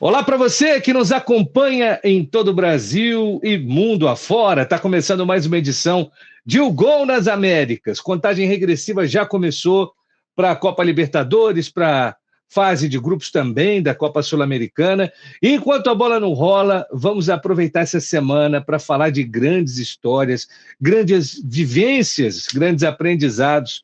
Olá para você que nos acompanha em todo o Brasil e mundo afora. Está começando mais uma edição de O Gol nas Américas. Contagem regressiva já começou para a Copa Libertadores, para a fase de grupos também da Copa Sul-Americana. E enquanto a bola não rola, vamos aproveitar essa semana para falar de grandes histórias, grandes vivências, grandes aprendizados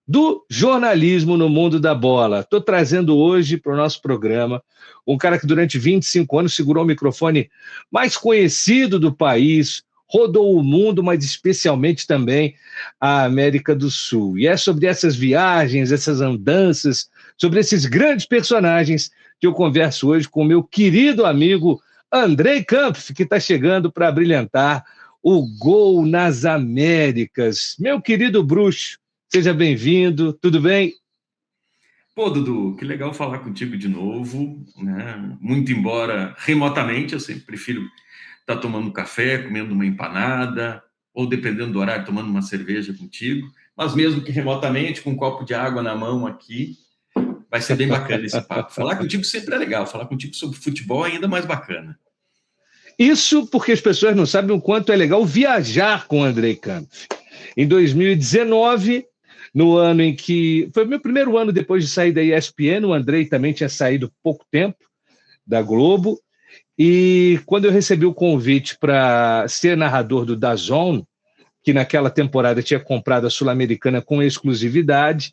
do jornalismo no mundo da bola. Estou trazendo hoje para o nosso programa um cara que durante 25 anos segurou o microfone mais conhecido do país, rodou o mundo, mas especialmente também a América do Sul. E é sobre essas viagens, essas andanças, sobre esses grandes personagens que eu converso hoje com o meu querido amigo Andrei Kampf, que está chegando para brilhantar o Gol nas Américas. Meu querido bruxo, seja bem-vindo, tudo bem? Pô, Dudu, que legal falar contigo de novo, né? Muito embora remotamente, eu sempre prefiro estar tomando um café, comendo uma empanada, ou dependendo do horário, tomando uma cerveja contigo, mas mesmo que remotamente, com um copo de água na mão aqui, vai ser bem bacana esse papo. Falar contigo sempre é legal, falar contigo sobre futebol é ainda mais bacana. Isso porque as pessoas não sabem o quanto é legal viajar com o Andrei Kampf. Em 2019, no ano em que... Foi o meu primeiro ano depois de sair da ESPN, o Andrei também tinha saído pouco tempo da Globo, e quando eu recebi o convite para ser narrador do DAZN, que naquela temporada tinha comprado a Sul-Americana com exclusividade,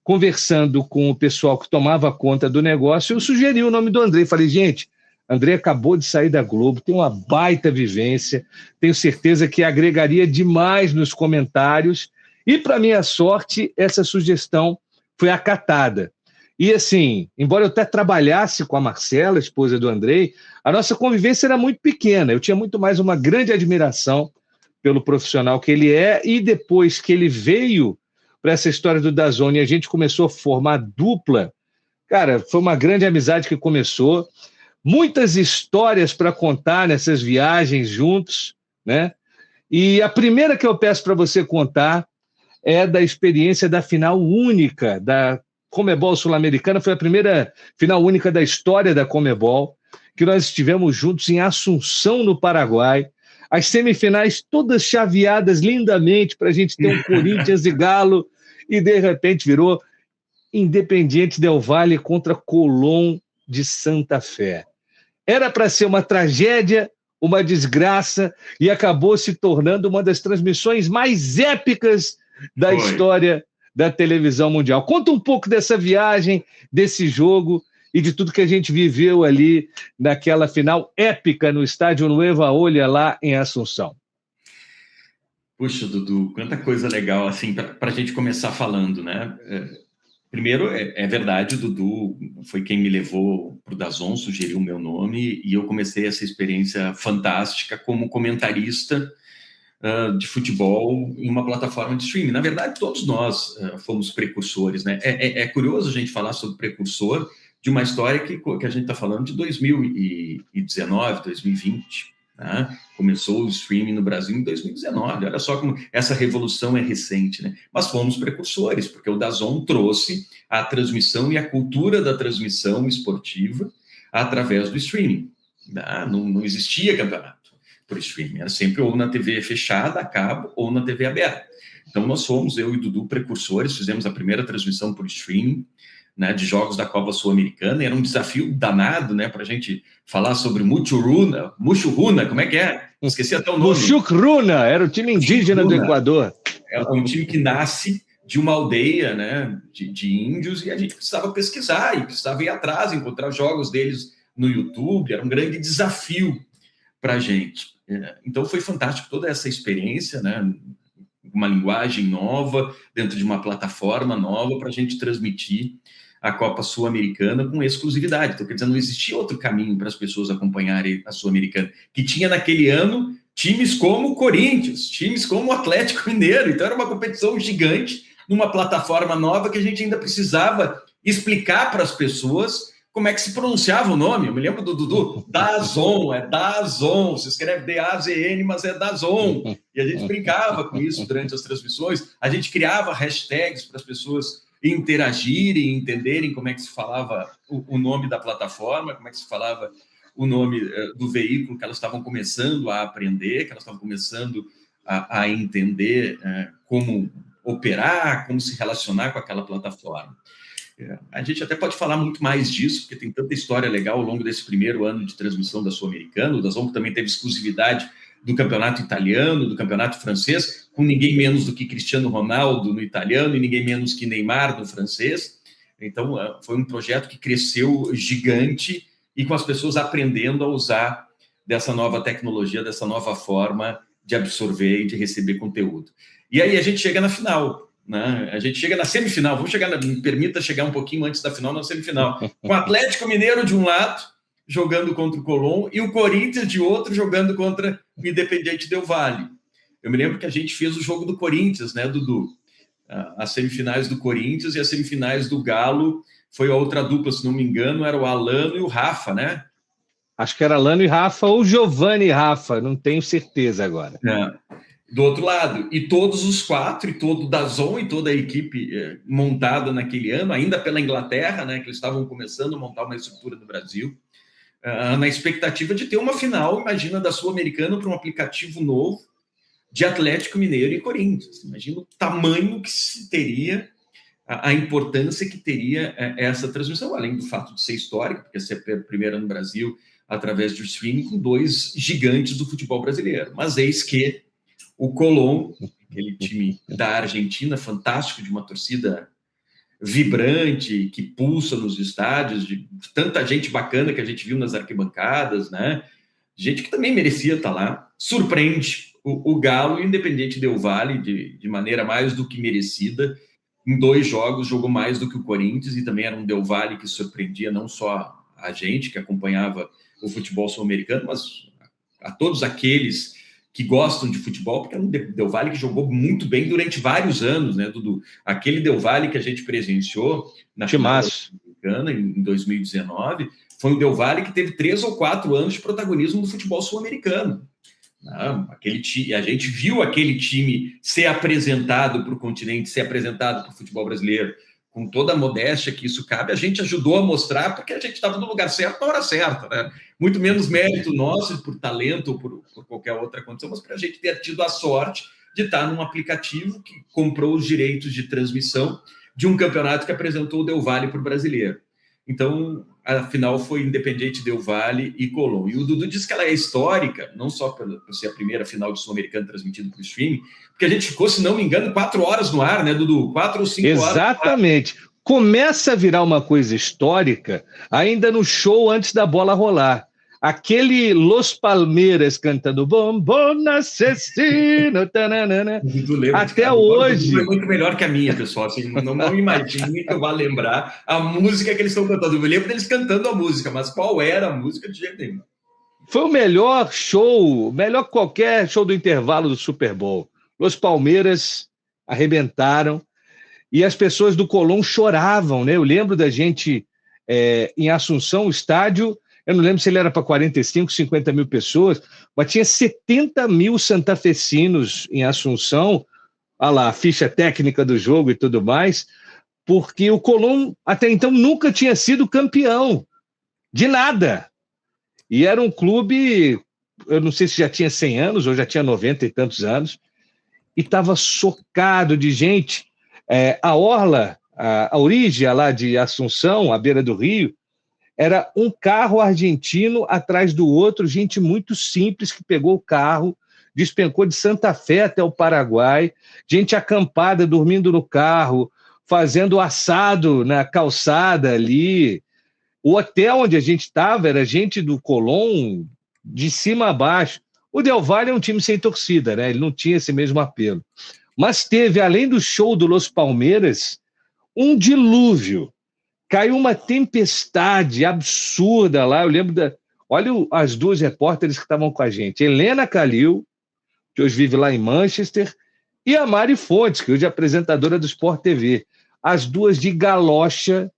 conversando com o pessoal que tomava conta do negócio, eu sugeri o nome do Andrei. Falei, gente, André acabou de sair da Globo, tem uma baita vivência, tenho certeza que agregaria demais nos comentários, e para minha sorte, essa sugestão foi acatada. E assim, embora eu até trabalhasse com a Marcela, esposa do Andrei, a nossa convivência era muito pequena, eu tinha muito mais uma grande admiração pelo profissional que ele é, e depois que ele veio para essa história do DAZN, a gente começou a formar dupla, cara, foi uma grande amizade que começou, muitas histórias para contar nessas viagens juntos, né? E a primeira que eu peço para você contar é da experiência da final única da Conmebol Sul-Americana. Foi a primeira final única da história da Conmebol, que nós estivemos juntos em Assunção, no Paraguai. As semifinais todas chaveadas lindamente para a gente ter um Corinthians e Galo, e de repente virou Independiente Del Valle contra Colón de Santa Fé. Era para ser uma tragédia, uma desgraça, e acabou se tornando uma das transmissões mais épicas da história da televisão mundial. Conta um pouco dessa viagem, desse jogo e de tudo que a gente viveu ali naquela final épica no estádio Nueva Ola, lá em Assunção. Puxa, Dudu, quanta coisa legal assim para a gente começar falando, né? Primeiro, é verdade, o Dudu foi quem me levou para o DAZN, sugeriu o meu nome, e eu comecei essa experiência fantástica como comentarista de futebol em uma plataforma de streaming. Na verdade, todos nós fomos precursores, né? É curioso a gente falar sobre precursor de uma história que a gente está falando de 2019, 2020, né? Começou o streaming no Brasil em 2019. Olha só como essa revolução é recente, né? Mas fomos precursores, porque o DAZN trouxe a transmissão e a cultura da transmissão esportiva através do streaming. Né? Não existia campeonato por streaming, era sempre ou na TV fechada, a cabo, ou na TV aberta. Então nós fomos, eu e o Dudu, precursores, fizemos a primeira transmissão por streaming, né, de jogos da Copa Sul-Americana. Era um desafio danado, né, para a gente falar sobre Muxuruna, como é que é? Esqueci até o nome. Muxucruna, era o time indígena do Equador. É um time que nasce de uma aldeia, né, de índios, e a gente precisava pesquisar, e precisava ir atrás, encontrar jogos deles no YouTube. Era um grande desafio para a gente. Então foi fantástico toda essa experiência, né, uma linguagem nova, dentro de uma plataforma nova, para a gente transmitir a Copa Sul-Americana com exclusividade. Então, quer dizer, não existia outro caminho para as pessoas acompanharem a Sul-Americana, que tinha naquele ano times como o Corinthians, times como o Atlético Mineiro. Então era uma competição gigante, numa plataforma nova que a gente ainda precisava explicar para as pessoas como é que se pronunciava o nome. Eu me lembro do Dudu, DAZN, é DAZN, se escreve D-A-Z-N, mas é DAZN. E a gente brincava com isso durante as transmissões, a gente criava hashtags para as pessoas interagirem, entenderem como é que se falava o nome da plataforma, como é que se falava o nome do veículo que elas estavam começando a aprender, que elas estavam começando a entender como operar, como se relacionar com aquela plataforma. A gente até pode falar muito mais disso, porque tem tanta história legal ao longo desse primeiro ano de transmissão da Sul-Americana. O DAZN também teve exclusividade do campeonato italiano, do campeonato francês, com ninguém menos do que Cristiano Ronaldo no italiano e ninguém menos que Neymar no francês. Então, foi um projeto que cresceu gigante e com as pessoas aprendendo a usar dessa nova tecnologia, dessa nova forma de absorver e de receber conteúdo. E aí a gente chega na final, né? A gente chega na semifinal, me permita chegar um pouquinho antes da final, na semifinal, com o Atlético Mineiro de um lado, jogando contra o Colón, e o Corinthians de outro, jogando contra o Independiente Del Valle. Eu me lembro que a gente fez o jogo do Corinthians, né, Dudu? As semifinais do Corinthians e as semifinais do Galo, foi a outra dupla, se não me engano, era o Alano e o Rafa, né? Acho que era Alano e Rafa, ou Giovanni e Rafa, não tenho certeza agora. Do outro lado, e todos os quatro, e todo o DAZN e toda a equipe montada naquele ano, ainda pela Inglaterra, né, que eles estavam começando a montar uma estrutura no Brasil, na expectativa de ter uma final, imagina, da Sul-Americana para um aplicativo novo de Atlético Mineiro e Corinthians. Imagina o tamanho que se teria, a importância que teria essa transmissão, além do fato de ser histórica, porque ser a primeira no Brasil através do streaming, com dois gigantes do futebol brasileiro. Mas eis que o Colón, aquele time da Argentina, fantástico, de uma torcida vibrante, que pulsa nos estádios, de tanta gente bacana que a gente viu nas arquibancadas, né? Gente que também merecia estar lá, surpreende o Galo e o Independiente Del Valle de maneira mais do que merecida. Em 2 jogos, jogou mais do que o Corinthians, e também era um Del Valle que surpreendia não só a gente que acompanhava o futebol sul-americano, mas a todos aqueles que gostam de futebol, porque é um Del Valle que jogou muito bem durante vários anos, né, Dudu? Aquele Del Valle que a gente presenciou na final sul-americana em 2019, foi um Del Valle que teve 3 ou 4 anos de protagonismo no futebol sul-americano. A gente viu aquele time ser apresentado para o continente, ser apresentado para o futebol brasileiro, com toda a modéstia que isso cabe. A gente ajudou a mostrar porque a gente estava no lugar certo na hora certa, né? Muito menos mérito nosso por talento ou por qualquer outra condição, mas para a gente ter tido a sorte de estar num aplicativo que comprou os direitos de transmissão de um campeonato que apresentou o Del Valle para o brasileiro. Então, a final foi Independiente Del Valle e Colón. E o Dudu disse que ela é histórica, não só por ser a primeira final de Sul-Americano transmitida para o streaming, porque a gente ficou, se não me engano, 4 horas no ar, né, Dudu? 4 ou 5 horas. Exatamente. Começa a virar uma coisa histórica ainda no show antes da bola rolar. Aquele Los Palmeiras cantando Bombom Assassino, até hoje. É muito melhor que a minha, pessoal. Assim, não imagine que eu vá lembrar a música que eles estão cantando. Eu me lembro deles cantando a música, mas qual era a música de jeito nenhum. Foi o melhor show, melhor que qualquer show do intervalo do Super Bowl. Los Palmeiras arrebentaram e as pessoas do Colón choravam, né? Eu lembro da gente em Assunção, o estádio. Eu não lembro se ele era para 45, 50 mil pessoas, mas tinha 70 mil santafesinos em Assunção, olha lá, a ficha técnica do jogo e tudo mais, porque o Colón até então nunca tinha sido campeão de nada. E era um clube, eu não sei se já tinha 100 anos ou já tinha 90 e tantos anos, e estava socado de gente. A orla, a origem lá de Assunção, à beira do rio, era um carro argentino atrás do outro, gente muito simples que pegou o carro, despencou de Santa Fé até o Paraguai, gente acampada, dormindo no carro, fazendo assado na calçada ali. O hotel onde a gente estava era gente do Colón de cima a baixo. O Del Valle é um time sem torcida, né? Ele não tinha esse mesmo apelo. Mas teve, além do show do Los Palmeiras, um dilúvio. Caiu uma tempestade absurda lá. Eu lembro olha as 2 repórteres que estavam com a gente. Helena Calil, que hoje vive lá em Manchester, e a Mari Fontes, que hoje é apresentadora do Sport TV. As 2 de galocha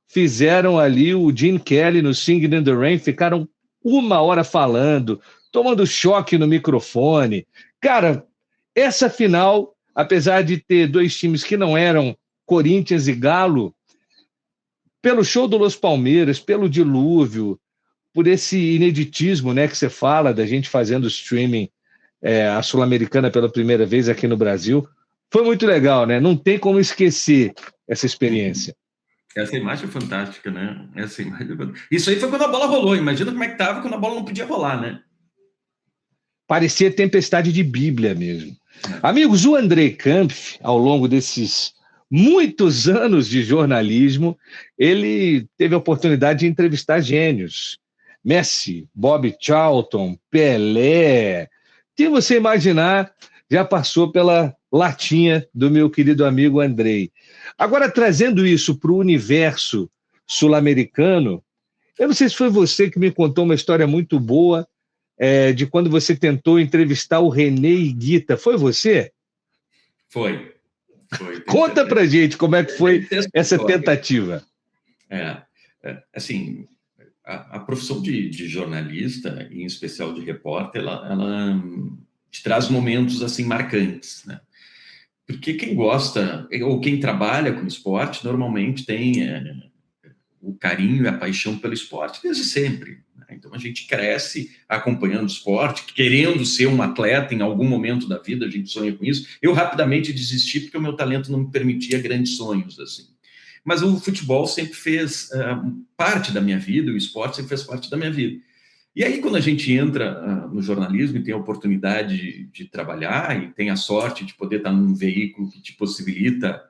fizeram ali o Gene Kelly no Singing in the Rain, ficaram 1 hora falando, tomando choque no microfone. Cara, essa final, apesar de ter 2 times que não eram Corinthians e Galo, pelo show do Los Palmeiras, pelo dilúvio, por esse ineditismo, né, que você fala da gente fazendo streaming, a Sul-Americana pela primeira vez aqui no Brasil. Foi muito legal, né? Não tem como esquecer essa experiência. Essa imagem é fantástica, né? Isso aí foi quando a bola rolou. Imagina como é que estava quando a bola não podia rolar, né? Parecia tempestade de Bíblia mesmo. Amigos, o Andrei Kampf, ao longo desses muitos anos de jornalismo, ele teve a oportunidade de entrevistar gênios. Messi, Bob Charlton, Pelé. Quem você imaginar já passou pela latinha do meu querido amigo Andrei. Agora, trazendo isso para o universo sul-americano, eu não sei se foi você que me contou uma história muito boa de quando você tentou entrevistar o René Higuita. Foi você? Foi. Conta pra gente como é que foi essa tentativa. Assim, a profissão de jornalista, em especial de repórter, ela te traz momentos assim marcantes, né? Porque quem gosta, ou quem trabalha com esporte, normalmente tem o carinho e a paixão pelo esporte desde sempre. Então, a gente cresce acompanhando o esporte, querendo ser um atleta em algum momento da vida, a gente sonha com isso. Eu rapidamente desisti porque o meu talento não me permitia grandes sonhos, assim. Mas o futebol sempre fez parte da minha vida, o esporte sempre fez parte da minha vida. E aí, quando a gente entra no jornalismo e tem a oportunidade de trabalhar e tem a sorte de poder estar num veículo que te possibilita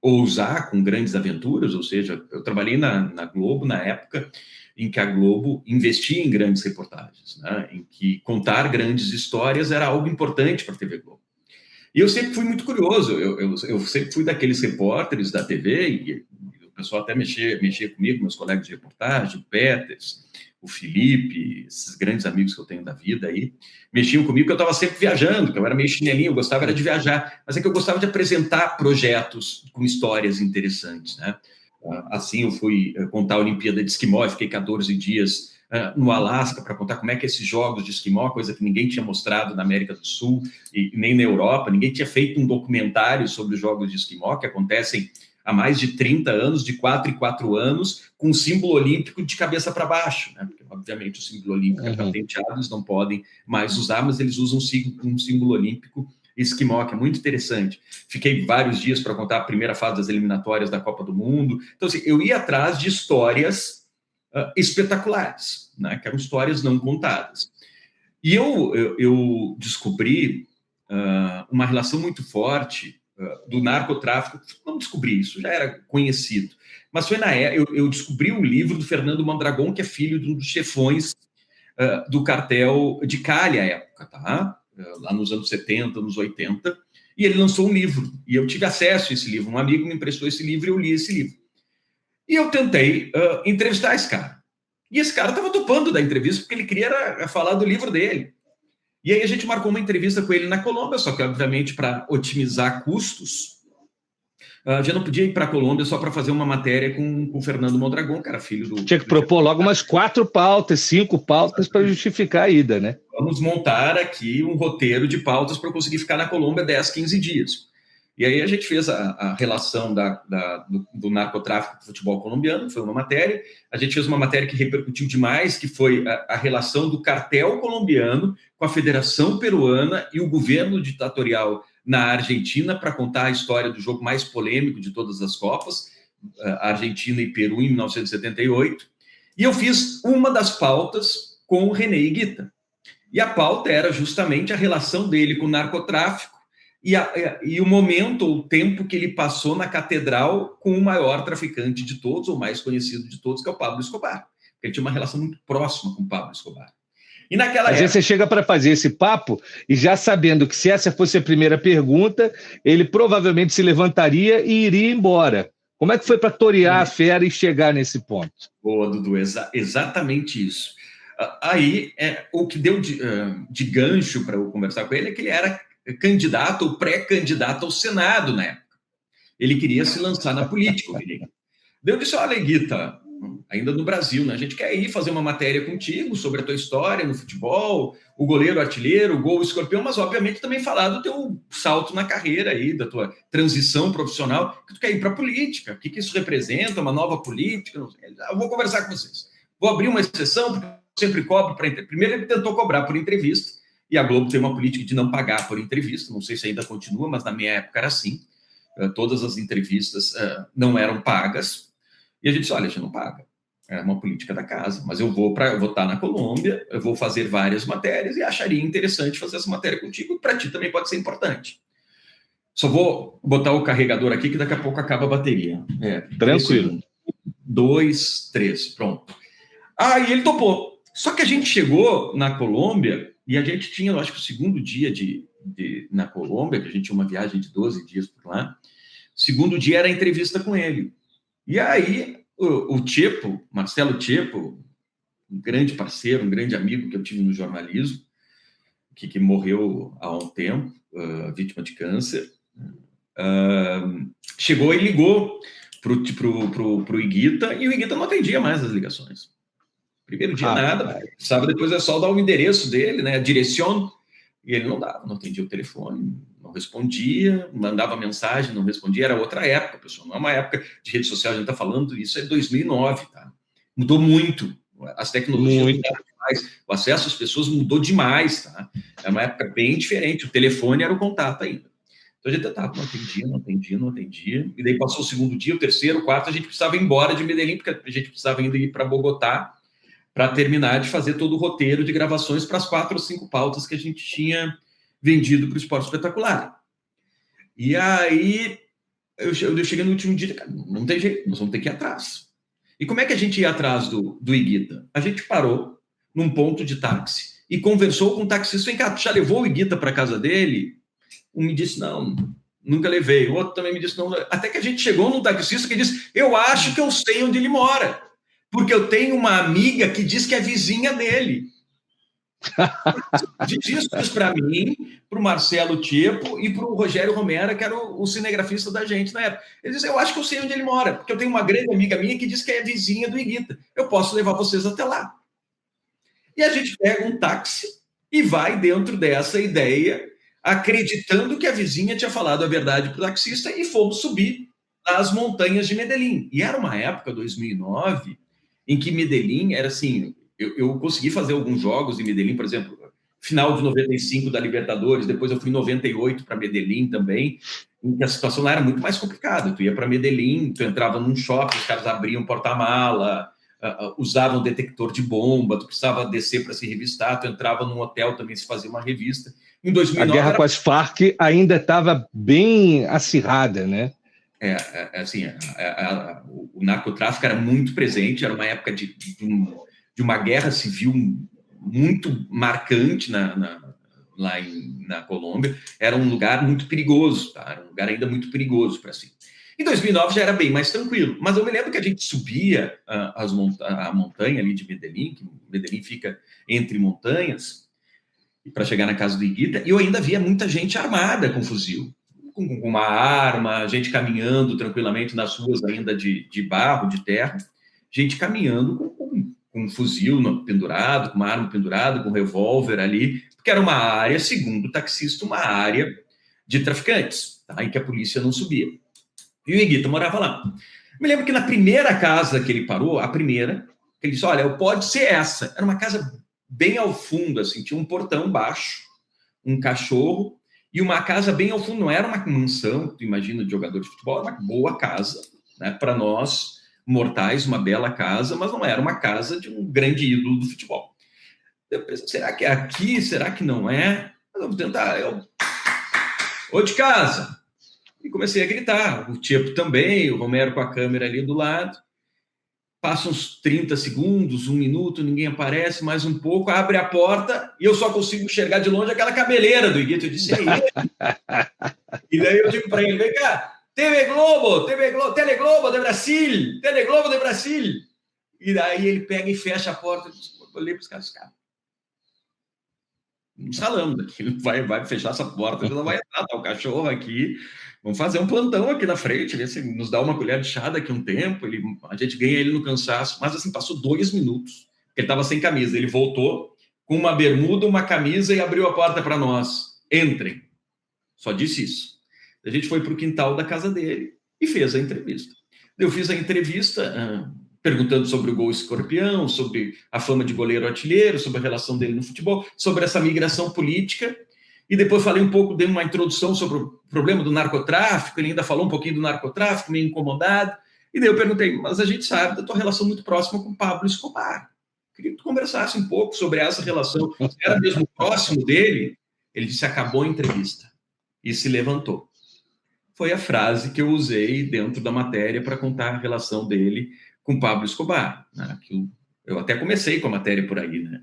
ousar com grandes aventuras, ou seja, eu trabalhei na Globo na época em que a Globo investia em grandes reportagens, né? Em que contar grandes histórias era algo importante para a TV Globo. E eu sempre fui muito curioso, eu sempre fui daqueles repórteres da TV, e o pessoal até mexia comigo, meus colegas de reportagem, o Peters, o Felipe, esses grandes amigos que eu tenho da vida aí, mexiam comigo, que eu estava sempre viajando, que eu era meio chinelinho, eu gostava era de viajar, mas é que eu gostava de apresentar projetos com histórias interessantes, né? Assim, eu fui contar a Olimpíada de Esquimó, eu fiquei 14 dias no Alasca para contar como é que esses jogos de esquimó, coisa que ninguém tinha mostrado na América do Sul e nem na Europa, ninguém tinha feito um documentário sobre os jogos de esquimó, que acontecem há mais de 30 anos, de 4 em 4 anos, com o símbolo olímpico de cabeça para baixo, né? Porque, obviamente, o símbolo olímpico é patenteado, eles não podem mais usar, mas eles usam um símbolo olímpico esquimó, que é muito interessante. Fiquei vários dias para contar a primeira fase das eliminatórias da Copa do Mundo. Então, assim, eu ia atrás de histórias espetaculares, né? Que eram histórias não contadas. E eu descobri uma relação muito forte do narcotráfico. Não descobri isso, já era conhecido. Mas foi eu descobri um livro do Fernando Mondragon, que é filho de um dos chefões do cartel de Cali à época, tá? Lá nos anos 70, anos 80, e ele lançou um livro, e eu tive acesso a esse livro. Um amigo me emprestou esse livro e eu li esse livro. E eu tentei entrevistar esse cara. E esse cara estava topando da entrevista, porque ele queria falar do livro dele. E aí a gente marcou uma entrevista com ele na Colômbia, só que, obviamente, para otimizar custos, já não podia ir para a Colômbia só para fazer uma matéria com o Fernando Mondragon, que era filho do... Tinha que propor logo umas 4 pautas, 5 pautas para justificar a ida, né? Vamos montar aqui um roteiro de pautas para eu conseguir ficar na Colômbia 10, 15 dias. E aí a gente fez a relação do narcotráfico com o futebol colombiano, que foi uma matéria. A gente fez uma matéria que repercutiu demais, que foi a relação do cartel colombiano com a Federação Peruana e o governo ditatorial na Argentina, para contar a história do jogo mais polêmico de todas as Copas, Argentina e Peru, em 1978. E eu fiz uma das pautas com o René Higuita. E a pauta era justamente a relação dele com o narcotráfico e o momento ou o tempo que ele passou na catedral com o maior traficante de todos, ou mais conhecido de todos, que é o Pablo Escobar. Ele tinha uma relação muito próxima com o Pablo Escobar. E naquela época... você chega para fazer esse papo e já sabendo que se essa fosse a primeira pergunta, ele provavelmente se levantaria e iria embora. Como é que foi para torear a fera e chegar nesse ponto? Boa, Dudu, exatamente isso. Aí, o que deu de gancho para eu conversar com ele é que ele era candidato ou pré-candidato ao Senado na época. Ele queria se lançar na política. Eu disse, olha, Higuita, ainda no Brasil, né? A gente quer ir fazer uma matéria contigo sobre a tua história no futebol, o goleiro, o artilheiro, o gol, o escorpião, mas obviamente também falar do teu salto na carreira aí, da tua transição profissional, que tu quer ir para a política, o que isso representa, uma nova política, não sei. Eu vou conversar com vocês. Vou abrir uma exceção, porque eu sempre cobro para entrevista. Primeiro ele tentou cobrar por entrevista, e a Globo tem uma política de não pagar por entrevista, não sei se ainda continua, mas na minha época era assim. Todas as entrevistas não eram pagas, e a gente disse, olha, a gente não paga. É uma política da casa, mas eu vou estar na Colômbia, eu vou fazer várias matérias e acharia interessante fazer essa matéria contigo, e para ti também pode ser importante. Só vou botar o carregador aqui, que daqui a pouco acaba a bateria. Tranquilo. 2, 3, pronto. Aí ele topou. Só que a gente chegou na Colômbia e a gente tinha, eu acho que o segundo dia na Colômbia, que a gente tinha uma viagem de 12 dias por lá, o segundo dia era a entrevista com ele. E aí o Chepo, Marcelo Chepo, um grande parceiro, um grande amigo que eu tive no jornalismo, que morreu há um tempo, vítima de câncer, chegou e ligou pro Higuita, e o Higuita não atendia mais as ligações. Primeiro dia nada, sabe, depois é só dar o endereço dele, né, direcione, e ele não dava, não atendia o telefone, não respondia, mandava mensagem, não respondia, era outra época, pessoal, não é uma época de rede social, a gente está falando, isso é 2009, tá? Mudou muito, as tecnologias mudaram demais, o acesso às pessoas mudou demais, tá? É uma época bem diferente, o telefone era o contato ainda. Então a gente tentava, não atendia, e daí passou o segundo dia, o terceiro, o quarto, a gente precisava ir embora de Medellín, porque a gente precisava ainda ir para Bogotá, para terminar de fazer todo o roteiro de gravações para as 4 ou 5 pautas que a gente tinha vendido para o Esporte Espetacular. E aí, eu cheguei no último dia, cara, não tem jeito, nós vamos ter que ir atrás. E como é que a gente ia atrás do Higuita? A gente parou num ponto de táxi e conversou com o taxista. Vem cá, tu já levou o Higuita para casa dele? Um me disse, não, nunca levei. O outro também me disse, não. Até que a gente chegou num taxista que disse, eu acho que eu sei onde ele mora. Porque eu tenho uma amiga que diz que é vizinha dele. Diz isso para mim, para o Marcelo Chepo e para o Rogério Romero, que era o cinegrafista da gente na época. Ele diz, eu acho que eu sei onde ele mora, porque eu tenho uma grande amiga minha que diz que é vizinha do Higuita. Eu posso levar vocês até lá. E a gente pega um táxi e vai dentro dessa ideia, acreditando que a vizinha tinha falado a verdade para o taxista, e fomos subir as montanhas de Medellín. E era uma época, 2009, em que Medellín era assim, eu consegui fazer alguns jogos em Medellín, por exemplo, final de 95 da Libertadores, depois eu fui em 98 para Medellín também, em que a situação lá era muito mais complicada. Tu ia para Medellín, tu entrava num shopping, os caras abriam porta-mala, usavam detector de bomba, tu precisava descer para se revistar, tu entrava num hotel também se fazia uma revista. Em 2009, a guerra com as Farc ainda estava bem acirrada, né? O narcotráfico era muito presente, era uma época de uma guerra civil muito marcante lá na Colômbia. Era um lugar muito perigoso, tá? Era um lugar ainda muito perigoso para si. Em 2009 já era bem mais tranquilo, mas eu me lembro que a gente subia a montanha ali de Medellín, que Medellín fica entre montanhas, para chegar na casa do Higuita, e eu ainda via muita gente armada com fuzil, com uma arma, gente caminhando tranquilamente nas ruas ainda de barro, de terra, gente caminhando com um fuzil pendurado, com uma arma pendurada, com um revólver ali, porque era uma área, segundo o taxista, uma área de traficantes, tá? Em que a polícia não subia. E o Higuita morava lá. Me lembro que na primeira casa que ele parou, a primeira, ele disse, olha, pode ser essa. Era uma casa bem ao fundo, assim, tinha um portão baixo, um cachorro, e uma casa bem ao fundo, não era uma mansão, tu imagina, de jogador de futebol, era uma boa casa, né, para nós, mortais, uma bela casa, mas não era uma casa de um grande ídolo do futebol. Eu pensei, será que é aqui? Será que não é? Mas eu vou tentar. Ô, de casa! E comecei a gritar, o Chepo também, o Romero com a câmera ali do lado. Passa uns 30 segundos, 1 minuto, ninguém aparece, mais um pouco, abre a porta e eu só consigo enxergar de longe aquela cabeleira do Higuita. Eu disse, é ele. E daí eu digo para ele, vem cá, Teleglobo de Brasil, Teleglobo de Brasil. E daí ele pega e fecha a porta. Eu olhei para os caras, um salão daqui, vai fechar essa porta, ele não vai entrar, tá o cachorro aqui, vamos fazer um plantão aqui na frente, ver se nos dá uma colher de chá daqui a um tempo, a gente ganha ele no cansaço. Mas assim, passou 2 minutos, ele estava sem camisa, ele voltou com uma bermuda, uma camisa e abriu a porta para nós. Entrem. Só disse isso. A gente foi para o quintal da casa dele e fez a entrevista. Eu fiz a entrevista perguntando sobre o gol escorpião, sobre a fama de goleiro artilheiro, sobre a relação dele no futebol, sobre essa migração política. E depois falei um pouco, dei uma introdução sobre o problema do narcotráfico, ele ainda falou um pouquinho do narcotráfico, meio incomodado. E daí eu perguntei, mas a gente sabe da tua relação muito próxima com o Pablo Escobar. Queria que tu conversasse um pouco sobre essa relação. Se era mesmo próximo dele? Ele disse, acabou a entrevista. E se levantou. Foi a frase que eu usei dentro da matéria para contar a relação dele com Pablo Escobar. Né? Eu até comecei com a matéria por aí, né?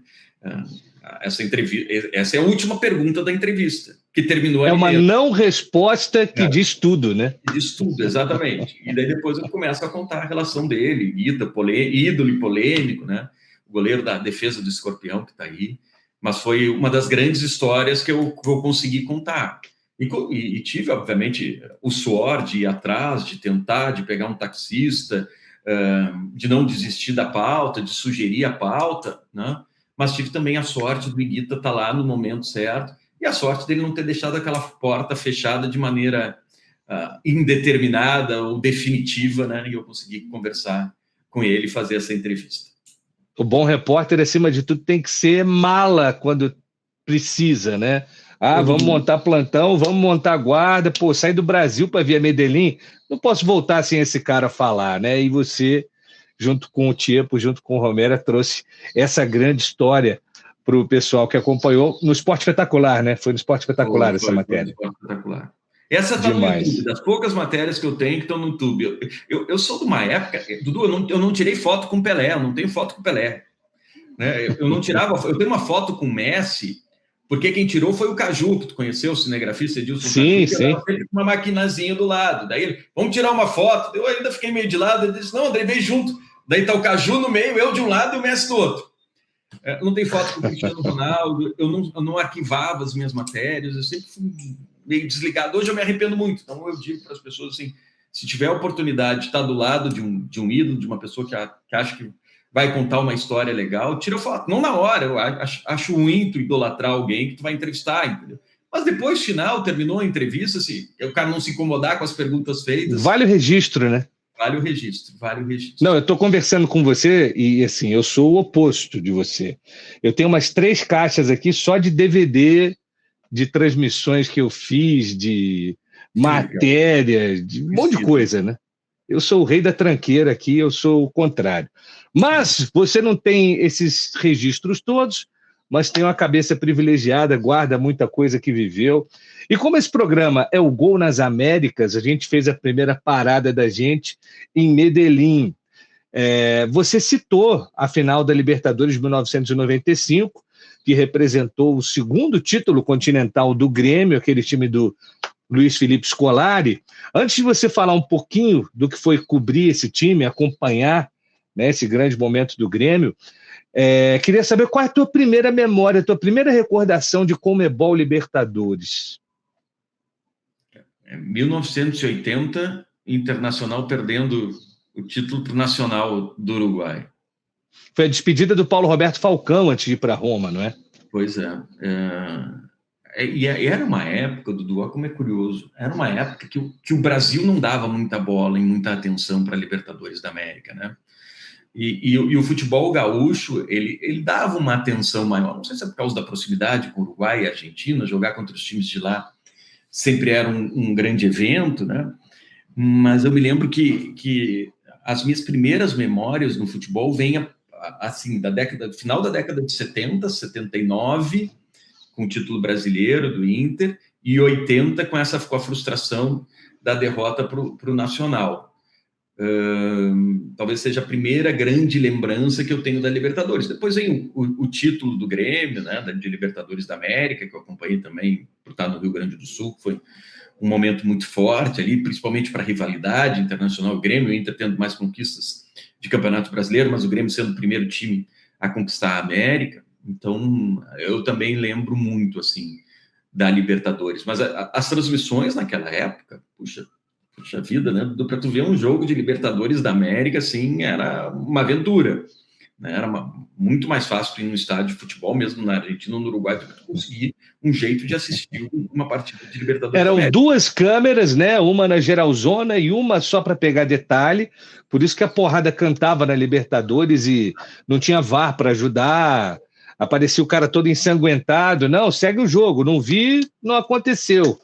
Essa é a última pergunta da entrevista, que terminou ali. É uma não resposta que diz tudo, né? Diz tudo, exatamente. E daí depois eu começo a contar a relação dele, ídolo e polêmico, né? O goleiro da defesa do Escorpião, que está aí. Mas foi uma das grandes histórias que eu consegui contar. E tive, obviamente, o suor de ir atrás, de tentar, de pegar um taxista, de não desistir da pauta, de sugerir a pauta, né? Mas tive também a sorte do Higuita estar lá no momento certo e a sorte dele não ter deixado aquela porta fechada de maneira indeterminada ou definitiva, né? E eu consegui conversar com ele e fazer essa entrevista. O bom repórter, acima de tudo, tem que ser mala quando precisa, né? Vamos montar plantão, vamos montar guarda, sair do Brasil para vir a Medellín, não posso voltar sem esse cara falar, né? E você, junto com o Tiepo, junto com o Romero, trouxe essa grande história para o pessoal que acompanhou no Esporte Espetacular, né? Foi no Esporte Espetacular essa matéria. Foi no Esporte Espetacular. Essa está no YouTube, das poucas matérias que eu tenho que estão no YouTube. Eu sou de uma época, Dudu, eu não tirei foto com Pelé, eu não tenho foto com Pelé. Né? Eu não tirava, eu tenho uma foto com Messi, porque quem tirou foi o Caju, que tu conheceu, o cinegrafista Edilson sim, Caju, que sim. sempre com uma maquinazinha do lado. Daí ele, vamos tirar uma foto. Eu ainda fiquei meio de lado, ele disse, não, André, vem junto. Daí tá o Caju no meio, eu de um lado e o Messi do outro. Eu não tenho foto com o Cristiano Ronaldo, eu não arquivava as minhas matérias, eu sempre fui meio desligado. Hoje eu me arrependo muito, então eu digo para as pessoas assim, se tiver a oportunidade de estar do lado de um ídolo, de uma pessoa que acha que vai contar uma história legal, tira foto. Não na hora, eu acho ruim tu idolatrar alguém que tu vai entrevistar, entendeu? Mas depois, final, terminou a entrevista, assim, o cara não se incomodar com as perguntas feitas. Vale o registro, né? Vale o registro. Não, eu estou conversando com você e, assim, eu sou o oposto de você. Eu tenho umas 3 caixas aqui só de DVD, de transmissões que eu fiz, de matéria, de um monte de coisa, né? Eu sou o rei da tranqueira aqui, eu sou o contrário. Mas você não tem esses registros todos, mas tem uma cabeça privilegiada, guarda muita coisa que viveu. E como esse programa é o Gol nas Américas, a gente fez a primeira parada da gente em Medellín. Você citou a final da Libertadores de 1995, que representou o segundo título continental do Grêmio, aquele time do Luiz Felipe Scolari. Antes de você falar um pouquinho do que foi cobrir esse time, acompanhar, né, esse grande momento do Grêmio, queria saber qual é a tua primeira memória, a tua primeira recordação de Conmebol Libertadores. 1980, Internacional perdendo o título para o Nacional do Uruguai. Foi a despedida do Paulo Roberto Falcão antes de ir para Roma, não é? Pois é. E era uma época, Dudu, como é curioso, era uma época que o Brasil não dava muita bola e muita atenção para a Libertadores da América, né? E o futebol gaúcho, ele dava uma atenção maior, não sei se é por causa da proximidade com o Uruguai e a Argentina, jogar contra os times de lá sempre era um grande evento, né? Mas eu me lembro que as minhas primeiras memórias no futebol vêm assim, final da década de 70, 79, com o título brasileiro do Inter, e 80 com a frustração da derrota para o Nacional. Talvez seja a primeira grande lembrança que eu tenho da Libertadores. Depois vem o título do Grêmio, né, de Libertadores da América, que eu acompanhei também por estar no Rio Grande do Sul, que foi um momento muito forte ali, principalmente para a rivalidade internacional. O Grêmio, o Inter tendo mais conquistas de Campeonato Brasileiro, mas o Grêmio sendo o primeiro time a conquistar a América. Então, eu também lembro muito, assim, da Libertadores. Mas as transmissões naquela época puxa vida, né? Para tu ver um jogo de Libertadores da América, assim, era uma aventura, né? Era muito mais fácil tu ir no estádio de futebol, mesmo na Argentina ou no Uruguai, do que tu conseguir um jeito de assistir uma partida de Libertadores da Eram América. 2 câmeras, né? Uma na geralzona e uma só para pegar detalhe. Por isso que a porrada cantava na Libertadores e não tinha VAR para ajudar. Aparecia o cara todo ensanguentado. Não, segue o jogo. Não vi, não aconteceu.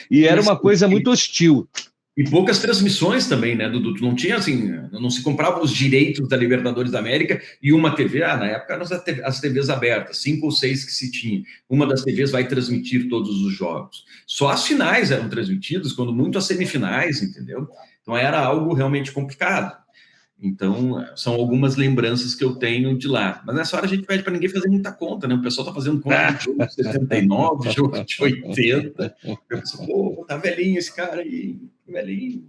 E era uma coisa muito hostil. E poucas transmissões também, né, Dudu? Não tinha, assim, não se comprava os direitos da Libertadores da América e uma TV, na época eram as TVs abertas, 5 ou 6 que se tinha. Uma das TVs vai transmitir todos os jogos. Só as finais eram transmitidas, quando muito as semifinais, entendeu? Então era algo realmente complicado. Então, são algumas lembranças que eu tenho de lá. Mas nessa hora a gente pede para ninguém fazer muita conta, né? O pessoal está fazendo conta de jogo de 79, jogo de 80. Eu penso, pô, tá velhinho esse cara aí, velhinho.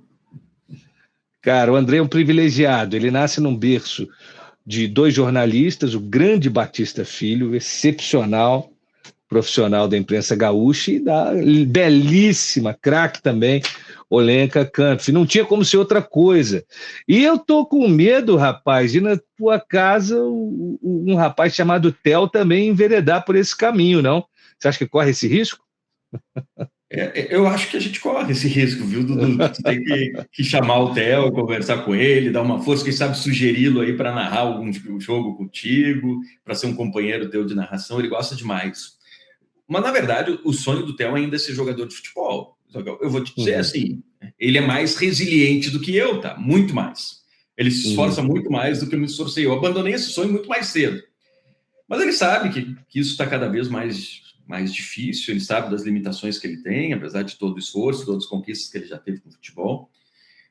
Cara, o André é um privilegiado. Ele nasce num berço de 2 jornalistas, o grande Batista Filho, excepcional profissional da imprensa gaúcha, e da belíssima, craque também, Olenka Kampf. Não tinha como ser outra coisa. E eu tô com medo, rapaz, de na tua casa um rapaz chamado Theo também enveredar por esse caminho, não? Você acha que corre esse risco? Eu acho que a gente corre esse risco, viu, Dudu? Tu tem que chamar o Theo, conversar com ele, dar uma força, quem sabe sugeri-lo aí para narrar algum jogo contigo, para ser um companheiro teu de narração. Ele gosta demais. Mas, na verdade, o sonho do Theo ainda é ser jogador de futebol. Eu vou te dizer assim, ele é mais resiliente do que eu, tá? Muito mais. Ele se esforça muito mais do que eu me esforcei. Eu abandonei esse sonho muito mais cedo. Mas ele sabe que isso está cada vez mais difícil, ele sabe das limitações que ele tem, apesar de todo o esforço, todas as conquistas que ele já teve com o futebol.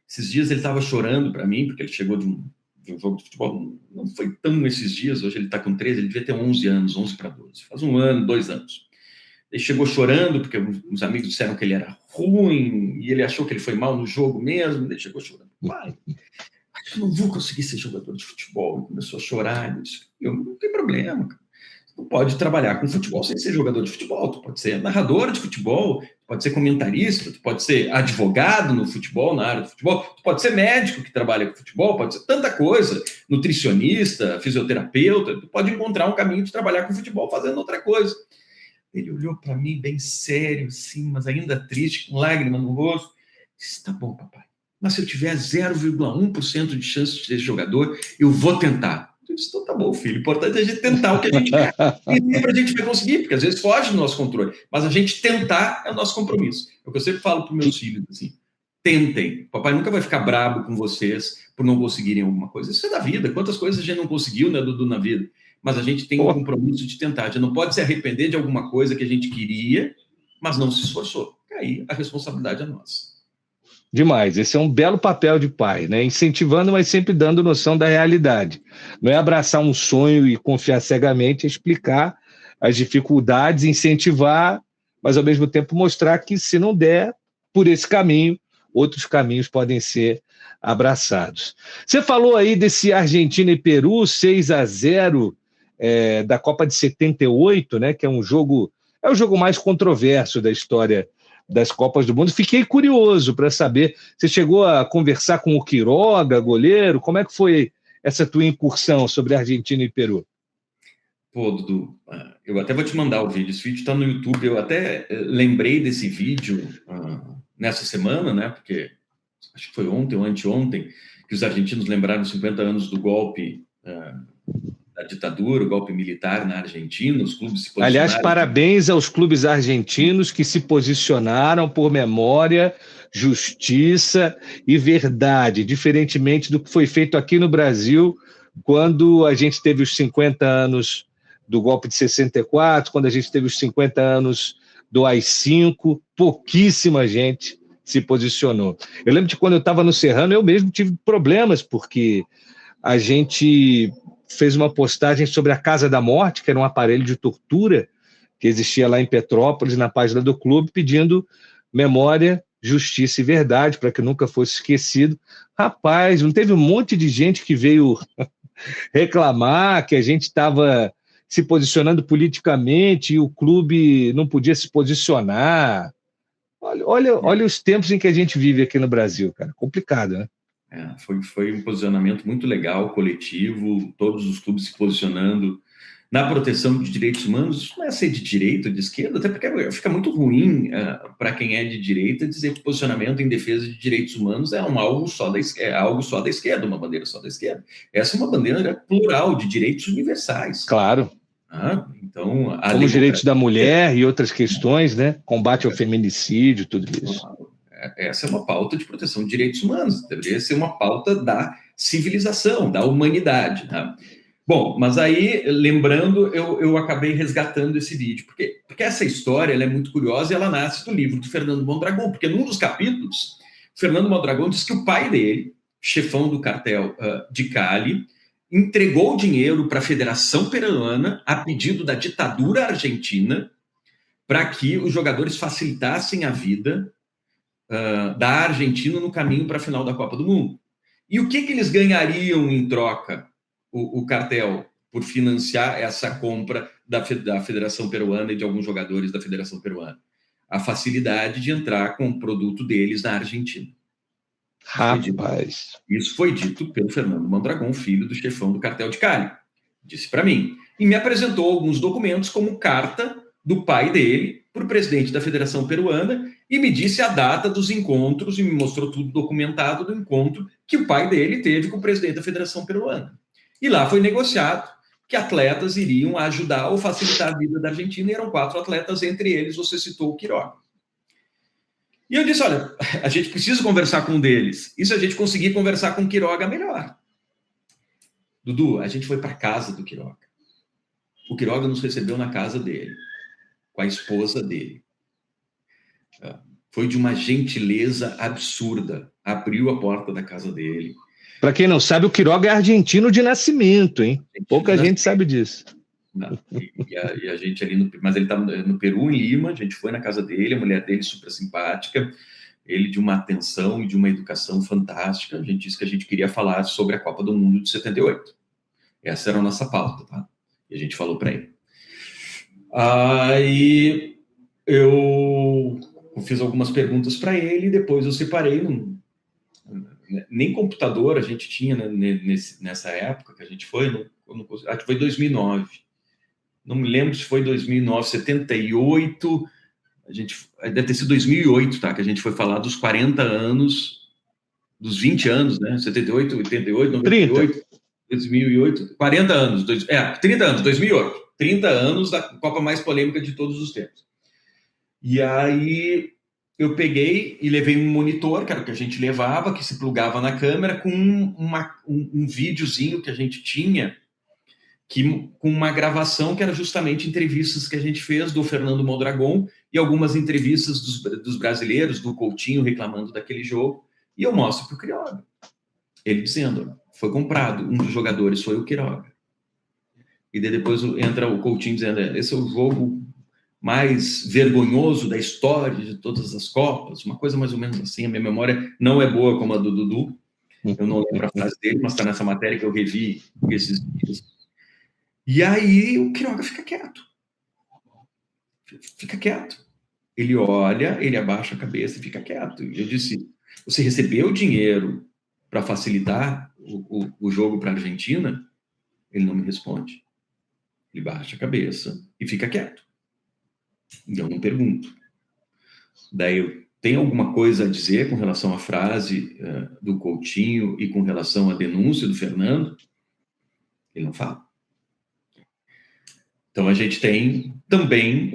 Esses dias ele estava chorando para mim, porque ele chegou de um jogo de futebol, não foi tão esses dias, hoje ele está com 13, ele devia ter 11 anos, 11 para 12, faz 1 ano, 2 anos. Ele chegou chorando, porque uns amigos disseram que ele era ruim, e ele achou que ele foi mal no jogo mesmo, ele chegou chorando. Pai, eu não vou conseguir ser jogador de futebol. Ele começou a chorar, ele disse, não tem problema, cara. Tu pode trabalhar com futebol sem ser jogador de futebol, tu pode ser narrador de futebol, tu pode ser comentarista, tu pode ser advogado no futebol, na área do futebol, tu pode ser médico que trabalha com futebol, pode ser tanta coisa, nutricionista, fisioterapeuta, tu pode encontrar um caminho de trabalhar com futebol fazendo outra coisa. Ele olhou para mim bem sério, sim, mas ainda triste, com lágrima no rosto. Disse, tá bom, papai, mas se eu tiver 0,1% de chance de ser jogador, eu vou tentar. Eu disse, então tá bom, filho, o importante é a gente tentar o que a gente quer. E nem pra gente vai conseguir, porque às vezes foge do nosso controle, mas a gente tentar é o nosso compromisso. É o que eu sempre falo para meus filhos, assim, tentem. O papai nunca vai ficar bravo com vocês por não conseguirem alguma coisa. Isso é da vida. Quantas coisas a gente não conseguiu, né, Dudu, na vida? Mas a gente tem um compromisso de tentar. A gente não pode se arrepender de alguma coisa que a gente queria, mas não se esforçou. Aí a responsabilidade é nossa. Demais. Esse é um belo papel de pai, né? Incentivando, mas sempre dando noção da realidade. Não é abraçar um sonho e confiar cegamente, é explicar as dificuldades, incentivar, mas ao mesmo tempo mostrar que se não der por esse caminho, outros caminhos podem ser abraçados. Você falou aí desse Argentina e Peru, 6-0 da Copa de 78, né? Que é o jogo mais controverso da história das Copas do Mundo. Fiquei curioso para saber, você chegou a conversar com o Quiroga, goleiro? Como é que foi essa tua incursão sobre Argentina e Peru? Pô, Dudu, eu até vou te mandar o vídeo. Esse vídeo está no YouTube. Eu até lembrei desse vídeo nessa semana, né? Porque acho que foi ontem ou anteontem que os argentinos lembraram 50 anos do golpe da ditadura, o golpe militar na Argentina. Os clubes se posicionaram. Aliás, parabéns aos clubes argentinos que se posicionaram por memória, justiça e verdade, diferentemente do que foi feito aqui no Brasil, quando a gente teve os 50 anos do golpe de 64, quando a gente teve os 50 anos do AI-5, pouquíssima gente se posicionou. Eu lembro de quando eu estava no Serrano, eu mesmo tive problemas, porque a gente fez uma postagem sobre a Casa da Morte, que era um aparelho de tortura que existia lá em Petrópolis, na página do clube, pedindo memória, justiça e verdade, para que nunca fosse esquecido. Rapaz, não teve um monte de gente que veio reclamar que a gente estava se posicionando politicamente e o clube não podia se posicionar. Olha os tempos em que a gente vive aqui no Brasil, cara. Complicado, né? Foi um posicionamento muito legal, coletivo, todos os clubes se posicionando na proteção de direitos humanos. Isso não é ser de direita ou de esquerda, até porque fica muito ruim para quem é de direita dizer que o posicionamento em defesa de direitos humanos é algo só da esquerda, uma bandeira só da esquerda. Essa é uma bandeira plural de direitos universais. Claro. Então, como os direitos da mulher e outras questões, né? Combate ao feminicídio, tudo isso. Essa é uma pauta de proteção de direitos humanos, deveria ser uma pauta da civilização, da humanidade. Tá? Bom, mas aí, lembrando, eu acabei resgatando esse vídeo, porque essa história ela é muito curiosa e ela nasce do livro do Fernando Mondragón, porque num dos capítulos, Fernando Mondragón diz que o pai dele, chefão do cartel de Cali, entregou dinheiro para a Federação Peruana a pedido da ditadura argentina para que os jogadores facilitassem a vida da Argentina no caminho para a final da Copa do Mundo. E o que eles ganhariam em troca, o cartel, por financiar essa compra da Federação Peruana e de alguns jogadores da Federação Peruana? A facilidade de entrar com o produto deles na Argentina. Rapaz. Isso foi dito pelo Fernando Mondragón, filho do chefão do cartel de Cali. Disse para mim. E me apresentou alguns documentos como carta do pai dele para o presidente da Federação Peruana e me disse a data dos encontros e me mostrou tudo documentado do encontro que o pai dele teve com o presidente da Federação Peruana. E lá foi negociado que atletas iriam ajudar ou facilitar a vida da Argentina e eram 4 atletas, entre eles você citou o Quiroga. E eu disse, olha, a gente precisa conversar com um deles. E se a gente conseguir conversar com o Quiroga, melhor. Dudu, a gente foi para a casa do Quiroga. O Quiroga nos recebeu na casa dele, com a esposa dele. Foi de uma gentileza absurda. Abriu a porta da casa dele. Para quem não sabe, o Quiroga é argentino de nascimento, hein? Pouca gente sabe disso. Não, e a gente ali, mas ele estava no Peru, em Lima, a gente foi na casa dele, a mulher dele super simpática, ele de uma atenção e de uma educação fantástica. A gente disse que a gente queria falar sobre a Copa do Mundo de 78. Essa era a nossa pauta, tá? E a gente falou para ele. Aí eu fiz algumas perguntas para ele e depois eu separei. Nem computador a gente tinha, né, nessa época que a gente foi, acho que foi 2009. Não me lembro se foi 2009, 78, deve ter sido 2008, tá? Que a gente foi falar dos 40 anos, dos 20 anos, né? 78, 88, 98, 30. 2008, 40 anos, 30 anos, 2008. 30 anos da Copa mais polêmica de todos os tempos. E aí eu peguei e levei um monitor, que era o que a gente levava, que se plugava na câmera, com um videozinho que a gente tinha, com uma gravação que era justamente entrevistas que a gente fez do Fernando Mondragón e algumas entrevistas dos brasileiros, do Coutinho reclamando daquele jogo, e eu mostro para o Quiroga. Ele dizendo, foi comprado, um dos jogadores foi o Quiroga. E daí depois entra o Coutinho dizendo, esse é o jogo mais vergonhoso da história de todas as Copas, uma coisa mais ou menos assim. A minha memória não é boa como a do Dudu, eu não lembro a frase dele, mas está nessa matéria que eu revi esses dias. E aí o Quiroga fica quieto. Fica quieto. Ele olha, ele abaixa a cabeça e fica quieto. E eu disse, você recebeu dinheiro para facilitar o jogo para a Argentina? Ele não me responde. Ele baixa a cabeça e fica quieto. E eu não pergunto. Daí eu tenho alguma coisa a dizer com relação à frase do Coutinho e com relação à denúncia do Fernando? Ele não fala. Então a gente tem também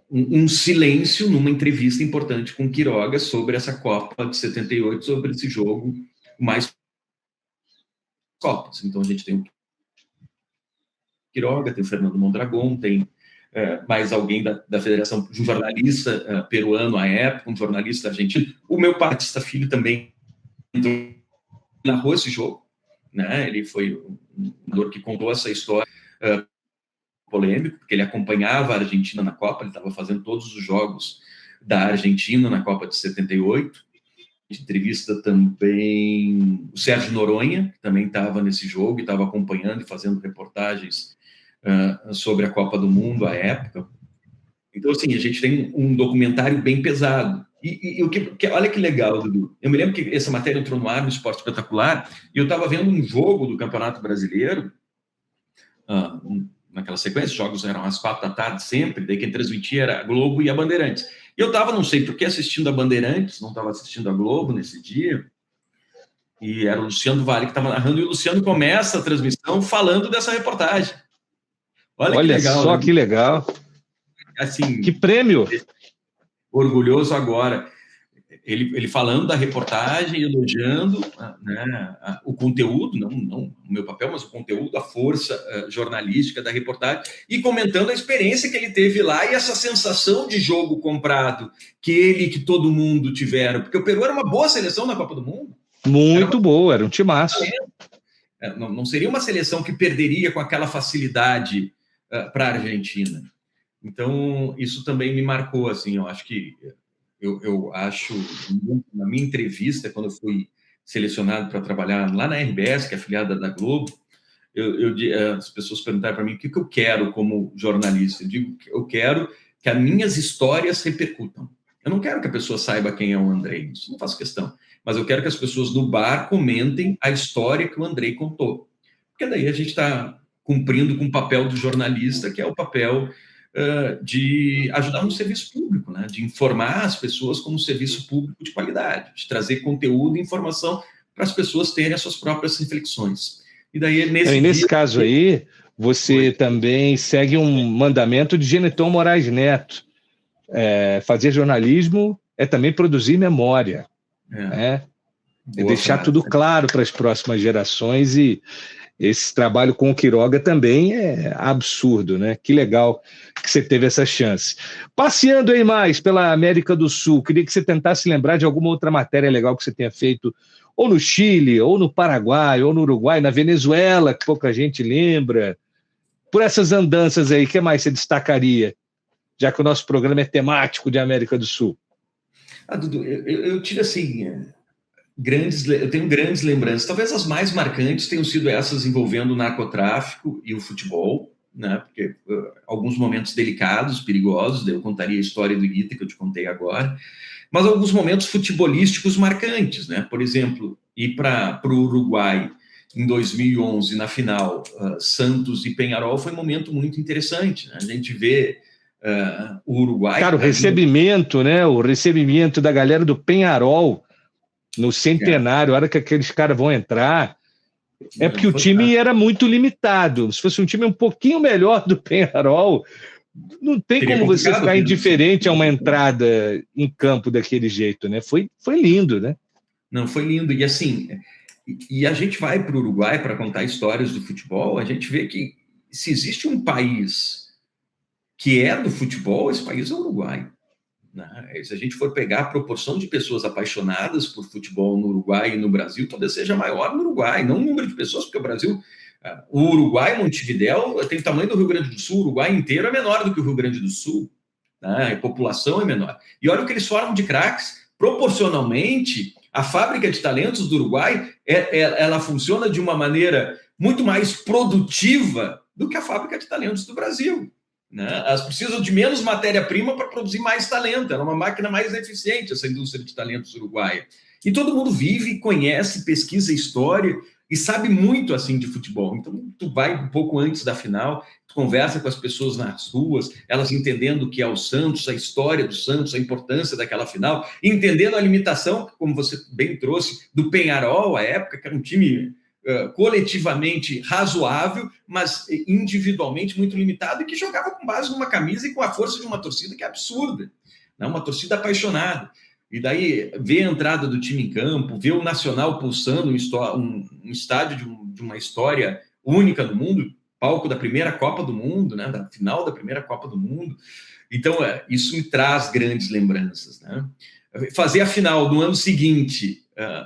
um silêncio numa entrevista importante com o Quiroga sobre essa Copa de 78, sobre esse jogo mais Copas. Então a gente tem o Quiroga, tem o Fernando Mondragón, tem mais alguém da Federação, um jornalista peruano à época, um jornalista argentino. O meu Batista Filho também narrou esse jogo, né? Ele foi um narrador que contou essa história polêmica, porque ele acompanhava a Argentina na Copa, ele estava fazendo todos os jogos da Argentina na Copa de 78. Entrevista também o Sérgio Noronha, que também estava nesse jogo e estava acompanhando e fazendo reportagens sobre a Copa do Mundo à época. Então, assim, a gente tem um documentário bem pesado. Olha que legal, Dudu. Eu me lembro que essa matéria entrou no ar no Esporte Espetacular, e eu estava vendo um jogo do Campeonato Brasileiro, naquela sequência, os jogos eram às 4 da tarde sempre, daí quem transmitia era a Globo e a Bandeirantes. E eu estava, não sei por que, assistindo a Bandeirantes, não estava assistindo a Globo nesse dia, e era o Luciano Vale que estava narrando, e o Luciano começa a transmissão falando dessa reportagem. Olha que legal. Só, né? Que legal. Assim, que prêmio! Orgulhoso agora. Ele falando da reportagem, elogiando, né, o conteúdo, não o meu papel, mas o conteúdo, a força jornalística da reportagem, e comentando a experiência que ele teve lá e essa sensação de jogo comprado que todo mundo tiveram, porque o Peru era uma boa seleção na Copa do Mundo. Muito boa, era um timaço. Não seria uma seleção que perderia com aquela facilidade para a Argentina. Então, isso também me marcou, assim, eu acho que... Eu acho, na minha entrevista, quando eu fui selecionado para trabalhar lá na RBS, que é afiliada da Globo, as pessoas perguntaram para mim o que eu quero como jornalista. Eu digo que eu quero que as minhas histórias repercutam. Eu não quero que a pessoa saiba quem é o Andrei, isso não faço questão. Mas eu quero que as pessoas no bar comentem a história que o Andrei contou. Porque daí a gente está cumprindo com o papel do jornalista, que é o papel... de ajudar no serviço público, né? De informar as pessoas como um serviço público de qualidade, de trazer conteúdo e informação para as pessoas terem as suas próprias reflexões. E daí, nesse caso aí, você também segue um mandamento de Geneton Moraes Neto. Fazer jornalismo é também produzir memória. É deixar tudo claro para as próximas gerações, e esse trabalho com o Quiroga também é absurdo, né? Que legal que você teve essa chance. Passeando aí mais pela América do Sul, queria que você tentasse lembrar de alguma outra matéria legal que você tenha feito, ou no Chile, ou no Paraguai, ou no Uruguai, na Venezuela, que pouca gente lembra. Por essas andanças aí, o que mais você destacaria, já que o nosso programa é temático de América do Sul? Dudu, eu tive assim... eu tenho grandes lembranças. Talvez as mais marcantes tenham sido essas envolvendo o narcotráfico e o futebol, né? Porque alguns momentos delicados, perigosos, eu contaria a história do Iguita, que eu te contei agora, mas alguns momentos futebolísticos marcantes, né? Por exemplo, ir para o Uruguai em 2011, na final, Santos e Peñarol, foi um momento muito interessante, né? A gente vê o Uruguai... Cara, o recebimento, né? O recebimento da galera do Peñarol no centenário, a hora que aqueles caras vão entrar, porque o time era muito limitado. Se fosse um time um pouquinho melhor do Peñarol, não tem como você ficar indiferente a uma entrada em campo daquele jeito, né? Foi lindo, né? Não, foi lindo. E assim, e a gente vai para o Uruguai para contar histórias do futebol, a gente vê que se existe um país que é do futebol, esse país é o Uruguai. Se a gente for pegar a proporção de pessoas apaixonadas por futebol no Uruguai e no Brasil, talvez seja maior no Uruguai, não o número de pessoas, porque o Brasil, o Uruguai, Montevidéu, tem o tamanho do Rio Grande do Sul, o Uruguai inteiro é menor do que o Rio Grande do Sul, né? A população é menor. E olha o que eles formam de craques, proporcionalmente, a fábrica de talentos do Uruguai, ela funciona de uma maneira muito mais produtiva do que a fábrica de talentos do Brasil. Né? Elas precisam de menos matéria-prima para produzir mais talento. Ela é uma máquina mais eficiente, essa indústria de talentos uruguaia. E todo mundo vive, conhece, pesquisa história e sabe muito assim de futebol. Então, tu vai um pouco antes da final, tu conversa com as pessoas nas ruas, elas entendendo o que é o Santos, a história do Santos, a importância daquela final, entendendo a limitação, como você bem trouxe, do Peñarol, à época, que era um time... coletivamente razoável, mas individualmente muito limitado, e que jogava com base numa camisa e com a força de uma torcida que é absurda, né? Uma torcida apaixonada. E daí ver a entrada do time em campo, ver o Nacional pulsando um estádio de uma história única no mundo, palco da primeira Copa do Mundo, né? Da final da primeira Copa do Mundo. Então, isso me traz grandes lembranças, né? Fazer a final no ano seguinte,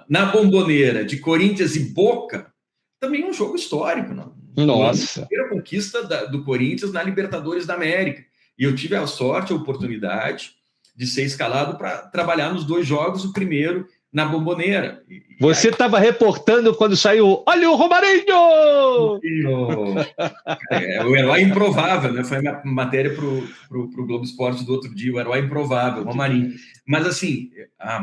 na Bombonera, de Corinthians e Boca, também é um jogo histórico. Não? Nossa! A primeira conquista do Corinthians na Libertadores da América. E eu tive a sorte, a oportunidade de ser escalado para trabalhar nos dois jogos, o primeiro na Bombonera. Você estava reportando quando saiu, olha o Romarinho! O herói improvável, né? Foi a minha matéria para o Globo Esporte do outro dia, o herói improvável, o Romarinho. Mas, assim, a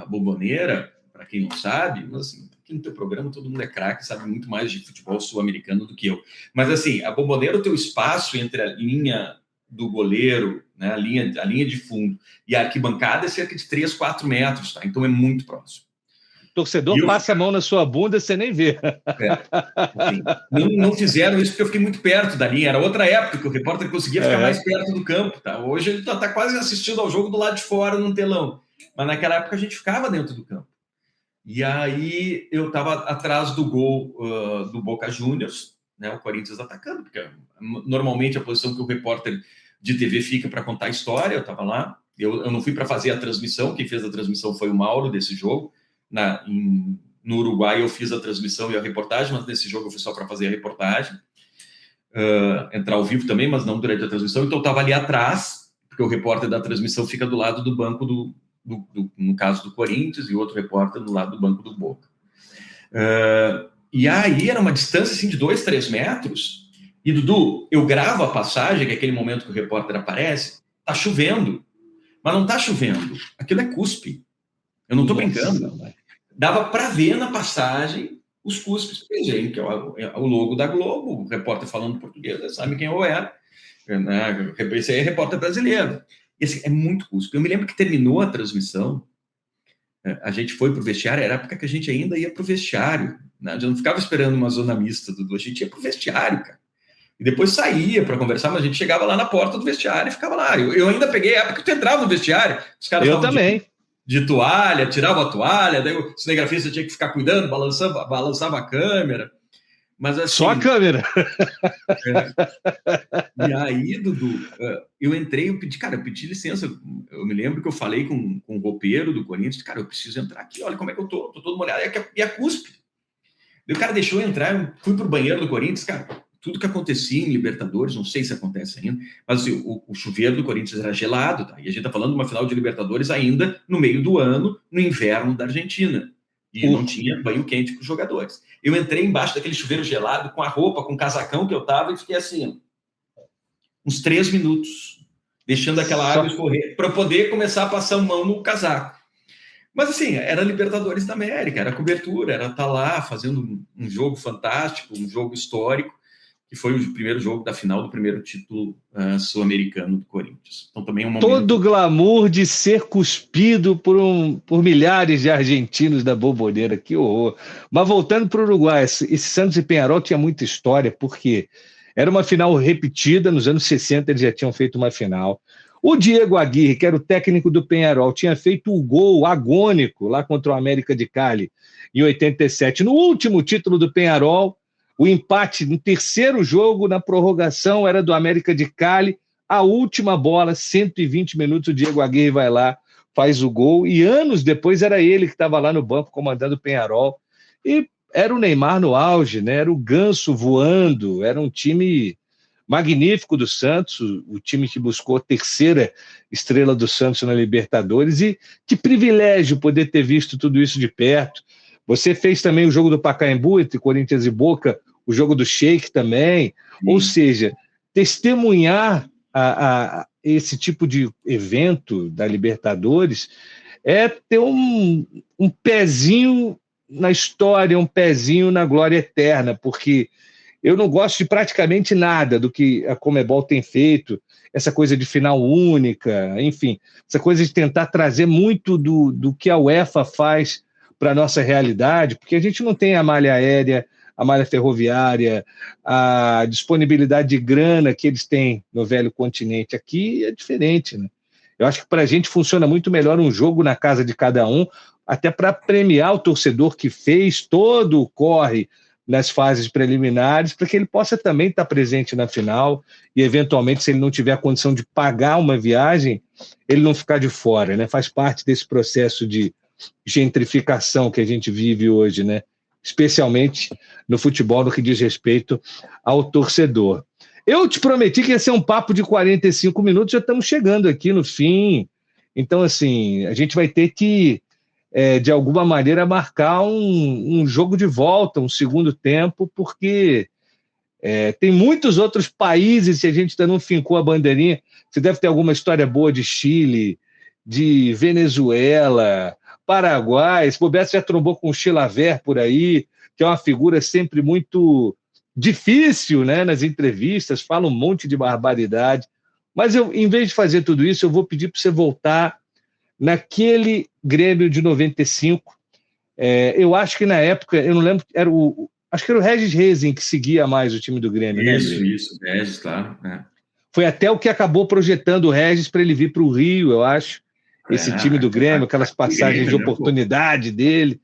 Bombonera, para quem não sabe, assim, aqui no teu programa todo mundo é craque, sabe muito mais de futebol sul-americano do que eu. Mas, assim, a Bombonera, o teu espaço entre a linha do goleiro, né, a linha de fundo e a arquibancada é cerca de 3, 4 metros, tá? Então é muito próximo. O torcedor passa a mão na sua bunda, você nem vê. Assim, não fizeram isso porque eu fiquei muito perto da linha. Era outra época que o repórter conseguia ficar mais perto do campo, tá? Hoje ele tá quase assistindo ao jogo do lado de fora, num telão. Mas naquela época a gente ficava dentro do campo. E aí eu estava atrás do gol do Boca Juniors, né, o Corinthians atacando, porque normalmente a posição que o repórter de TV fica para contar a história, eu estava lá. Eu não fui para fazer a transmissão, quem fez a transmissão foi o Mauro desse jogo. No Uruguai eu fiz a transmissão e a reportagem, mas nesse jogo eu fui só para fazer a reportagem. Entrar ao vivo também, mas não durante a transmissão. Então eu estava ali atrás, porque o repórter da transmissão fica do lado do banco no caso do Corinthians, e outro repórter do lado do banco do Boca. E aí era uma distância assim, de 2, 3 metros. E, Dudu, eu gravo a passagem, que é aquele momento que o repórter aparece, tá chovendo. Mas não tá chovendo. Aquilo é cuspe. Eu não tô brincando. Dava para ver na passagem os cuspes, por exemplo, que é o logo da Globo, o repórter falando português, sabe quem eu era. Esse aí é repórter brasileiro. Esse é muito cuspe. Eu me lembro que terminou a transmissão, a gente foi pro vestiário, era a época que a gente ainda ia pro vestiário, né? A gente não ficava esperando uma zona mista, Dudu, a gente ia pro vestiário, cara. E depois saía para conversar, mas a gente chegava lá na porta do vestiário e ficava lá. Eu ainda peguei a época que tu entrava no vestiário, os caras eu também. De toalha, tirava a toalha, daí o cinegrafista tinha que ficar cuidando, balançava a câmera. Mas assim, só a câmera. E aí, Dudu, eu entrei, eu pedi licença. Eu me lembro que eu falei com o roupeiro do Corinthians, cara, eu preciso entrar aqui, olha como é que eu tô todo molhado, e a cuspe. E o cara deixou eu entrar, eu fui pro banheiro do Corinthians, cara, tudo que acontecia em Libertadores, não sei se acontece ainda, mas assim, o chuveiro do Corinthians era gelado, tá? E a gente tá falando de uma final de Libertadores ainda no meio do ano, no inverno da Argentina. E não tinha banho quente para os jogadores. Eu entrei embaixo daquele chuveiro gelado, com a roupa, com o casacão que eu tava, e fiquei assim, uns 3 minutos, deixando aquela água escorrer, para poder começar a passar a mão no casaco. Mas assim, era Libertadores da América, era cobertura, era estar lá fazendo um jogo fantástico, um jogo histórico, que foi o primeiro jogo da final do primeiro título sul-americano do Corinthians. Então também é um momento... Todo o glamour de ser cuspido por milhares de argentinos da Bombonera, que horror. Mas voltando para o Uruguai, esse Santos e Peñarol tinha muita história, porque era uma final repetida, nos anos 60 eles já tinham feito uma final. O Diego Aguirre, que era o técnico do Peñarol, tinha feito o gol agônico lá contra o América de Cali, em 87. No último título do Peñarol, o empate no terceiro jogo, na prorrogação, era do América de Cali. A última bola, 120 minutos, o Diego Aguirre vai lá, faz o gol. E anos depois era ele que estava lá no banco comandando o Peñarol. E era o Neymar no auge, né? Era o Ganso voando. Era um time magnífico do Santos, o time que buscou a terceira estrela do Santos na Libertadores. E que privilégio poder ter visto tudo isso de perto. Você fez também o jogo do Pacaembu, entre Corinthians e Boca, o jogo do Sheik também. Sim. Ou seja, testemunhar esse tipo de evento da Libertadores é ter um pezinho na história, um pezinho na glória eterna, porque eu não gosto de praticamente nada do que a Conmebol tem feito, essa coisa de final única, enfim, essa coisa de tentar trazer muito do que a UEFA faz para a nossa realidade, porque a gente não tem a malha aérea, a malha ferroviária, a disponibilidade de grana que eles têm no velho continente. Aqui é diferente, né? Eu acho que para a gente funciona muito melhor um jogo na casa de cada um, até para premiar o torcedor que fez todo o corre nas fases preliminares, para que ele possa também estar presente na final e, eventualmente, se ele não tiver a condição de pagar uma viagem, ele não ficar de fora, né? Faz parte desse processo de gentrificação que a gente vive hoje, né? Especialmente no futebol, no que diz respeito ao torcedor. Eu te prometi que ia ser um papo de 45 minutos, já estamos chegando aqui no fim. Então, assim, a gente vai ter que de alguma maneira, marcar um jogo de volta, um segundo tempo, porque tem muitos outros países, se a gente ainda não fincou a bandeirinha, você deve ter alguma história boa de Chile, de Venezuela, Paraguai, se bobear, você já trombou com o Chilaver por aí, que é uma figura sempre muito difícil, né, nas entrevistas, fala um monte de barbaridade. Mas eu, em vez de fazer tudo isso, eu vou pedir para você voltar naquele Grêmio de 95. Eu acho que na época, eu não lembro, acho que era o Regis Rezin que seguia mais o time do Grêmio, né, André? Isso, Regis, claro. Foi até o que acabou projetando o Regis para ele vir para o Rio, eu acho, esse time do Grêmio, aquelas passagens de oportunidade dele.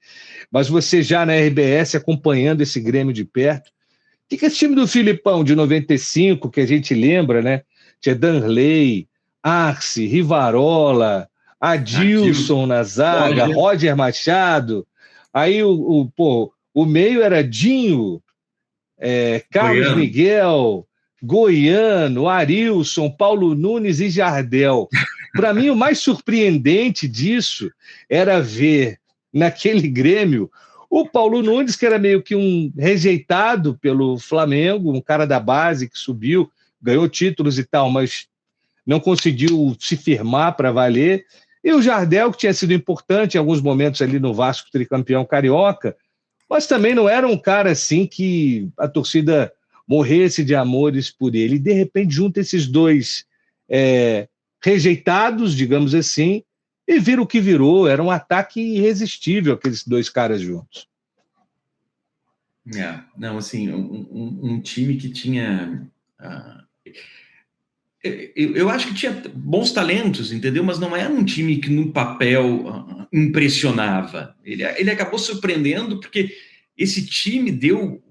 Mas você já na RBS acompanhando esse Grêmio de perto. O que é esse time do Filipão de 95, que a gente lembra, né? Tinha Danley, Arce, Rivarola, Adilson na zaga, Roger Machado. Aí o meio era Dinho, Carlos Miguel, Goiano, Arilson, Paulo Nunes e Jardel. Para mim, o mais surpreendente disso era ver naquele Grêmio o Paulo Nunes, que era meio que um rejeitado pelo Flamengo, um cara da base que subiu, ganhou títulos e tal, mas não conseguiu se firmar para valer. E o Jardel, que tinha sido importante em alguns momentos ali no Vasco, tricampeão carioca, mas também não era um cara assim que a torcida morresse de amores por ele. E, de repente, junta esses dois rejeitados, digamos assim, e vira o que virou. Era um ataque irresistível, aqueles dois caras juntos. Não, assim, um time que tinha... Eu acho que tinha bons talentos, entendeu? Mas não era um time que no papel impressionava. Ele acabou surpreendendo porque esse time deu...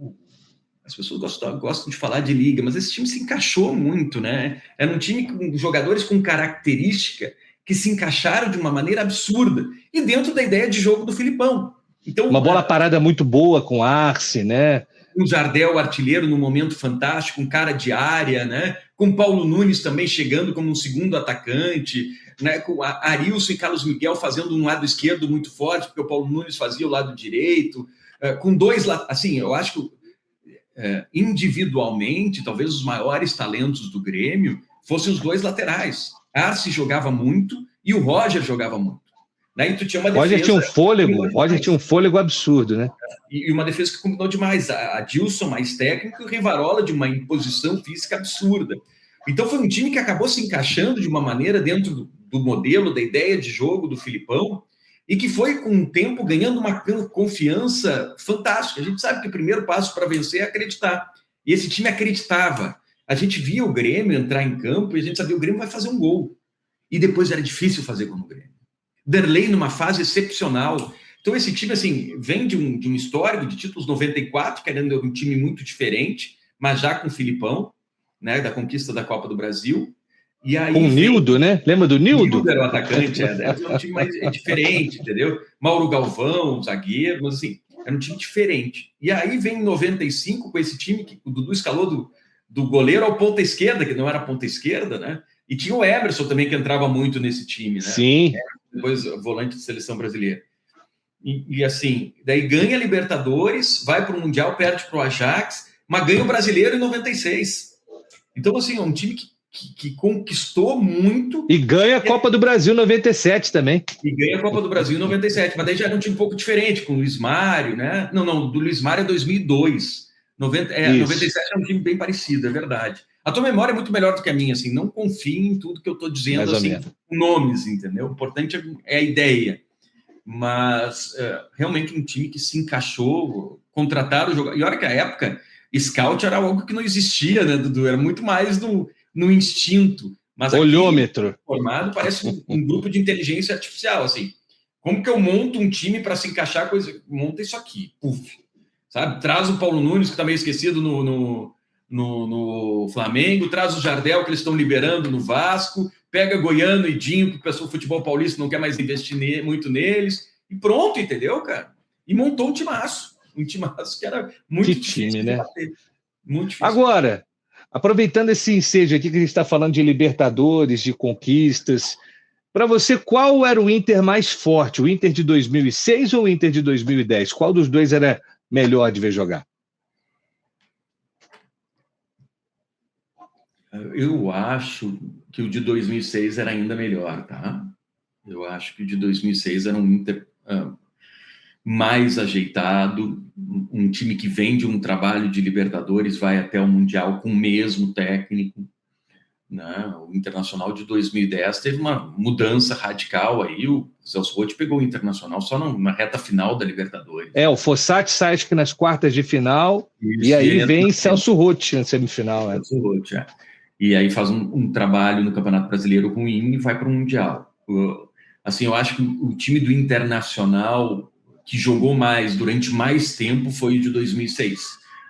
As pessoas gostam de falar de liga, mas esse time se encaixou muito, né? Era um time com jogadores com característica que se encaixaram de uma maneira absurda e dentro da ideia de jogo do Filipão. Então, uma bola parada muito boa com Arce, né? Um Jardel artilheiro no momento fantástico, um cara de área, né? Com Paulo Nunes também chegando como um segundo atacante, né? Com Arilson e Carlos Miguel fazendo um lado esquerdo muito forte, porque o Paulo Nunes fazia o lado direito, com dois, assim, eu acho que individualmente, talvez os maiores talentos do Grêmio fossem os dois laterais. Arce jogava muito e o Roger jogava muito. Né? E tu tinha uma defesa... Roger tinha um fôlego absurdo, né? E uma defesa que combinou demais. A Adilson mais técnico e o Rivarola de uma imposição física absurda. Então foi um time que acabou se encaixando de uma maneira dentro do modelo, da ideia de jogo do Filipão, e que foi, com o tempo, ganhando uma confiança fantástica. A gente sabe que o primeiro passo para vencer é acreditar. E esse time acreditava. A gente via o Grêmio entrar em campo e a gente sabia que o Grêmio vai fazer um gol. E depois era difícil fazer gol no Grêmio. Darley numa fase excepcional. Então esse time, assim, vem de um histórico de títulos 94, que era um time muito diferente, mas já com o Filipão, né, da conquista da Copa do Brasil. E aí, com o Nildo, né? Lembra do Nildo? Nildo era o atacante, era um time mais diferente, entendeu? Mauro Galvão, zagueiro, mas assim, era um time diferente. E aí vem em 95 com esse time que o Dudu escalou do goleiro ao ponta esquerda, que não era ponta esquerda, né? E tinha o Emerson também, que entrava muito nesse time, né? Sim. Depois volante de seleção brasileira. E assim, daí ganha a Libertadores, vai para o Mundial, perde para o Ajax, mas ganha o Brasileiro em 96. Então, assim, é um time que conquistou muito. E ganha a Copa do Brasil em 97 também. E ganha a Copa do Brasil em 97, mas daí já era um time um pouco diferente, com o Luiz Mário, né? Não, do Luiz Mário é 2002. 97 é um time bem parecido, é verdade. A tua memória é muito melhor do que a minha, assim, não confie em tudo que eu estou dizendo, assim, com nomes, entendeu? O importante é a ideia. Mas, realmente, um time que se encaixou, contrataram o jogador. E olha que a época, scout era algo que não existia, né, Dudu? Era muito mais no instinto. Mas olhômetro. Aqui, formado parece um grupo de inteligência artificial, assim. Como que eu monto um time para se encaixar coisa? Monta isso aqui, puf. Sabe? Traz o Paulo Nunes, que está meio esquecido no Flamengo, traz o Jardel, que eles estão liberando no Vasco, pega Goiano e Dinho, que o pessoal do futebol paulista não quer mais investir muito neles, e pronto, entendeu, cara? E montou um timaço que era muito difícil time, né? bater. Muito difícil. Agora, aproveitando esse ensejo aqui que a gente está falando de Libertadores, de conquistas, Para você, qual era o Inter mais forte? O Inter de 2006 ou o Inter de 2010? Qual dos dois era melhor de ver jogar? Eu acho que o de 2006 era ainda melhor, tá? Eu acho que o de 2006 era um Inter mais ajeitado, um time que vem de um trabalho de Libertadores, vai até o Mundial com o mesmo técnico, né? O Internacional de 2010 teve uma mudança radical aí, o Celso Roth pegou o Internacional só na reta final da Libertadores. O Fossati sai acho que nas quartas de final, e aí vem Celso Roth na semifinal. Celso Roth, E aí faz um trabalho no Campeonato Brasileiro ruim e vai para o Mundial. Assim, eu acho que o time do Internacional que jogou mais durante mais tempo foi o de 2006.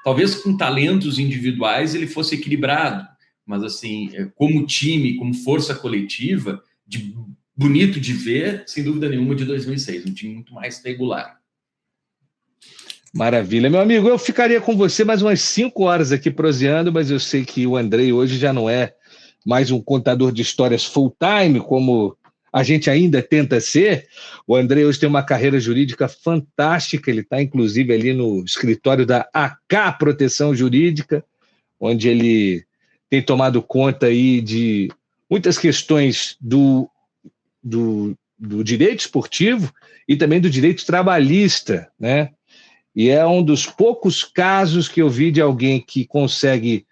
Talvez com talentos individuais ele fosse equilibrado, mas assim, como time, como força coletiva, bonito de ver, sem dúvida nenhuma, de 2006, um time muito mais regular. Maravilha. Meu amigo, eu ficaria com você mais umas 5 horas aqui proseando, mas eu sei que o Andrei hoje já não é mais um contador de histórias full-time, como a gente ainda tenta ser. O Andrei hoje tem uma carreira jurídica fantástica, ele está inclusive ali no escritório da AK Proteção Jurídica, onde ele tem tomado conta aí de muitas questões do direito esportivo e também do direito trabalhista, né? E é um dos poucos casos que eu vi de alguém que consegue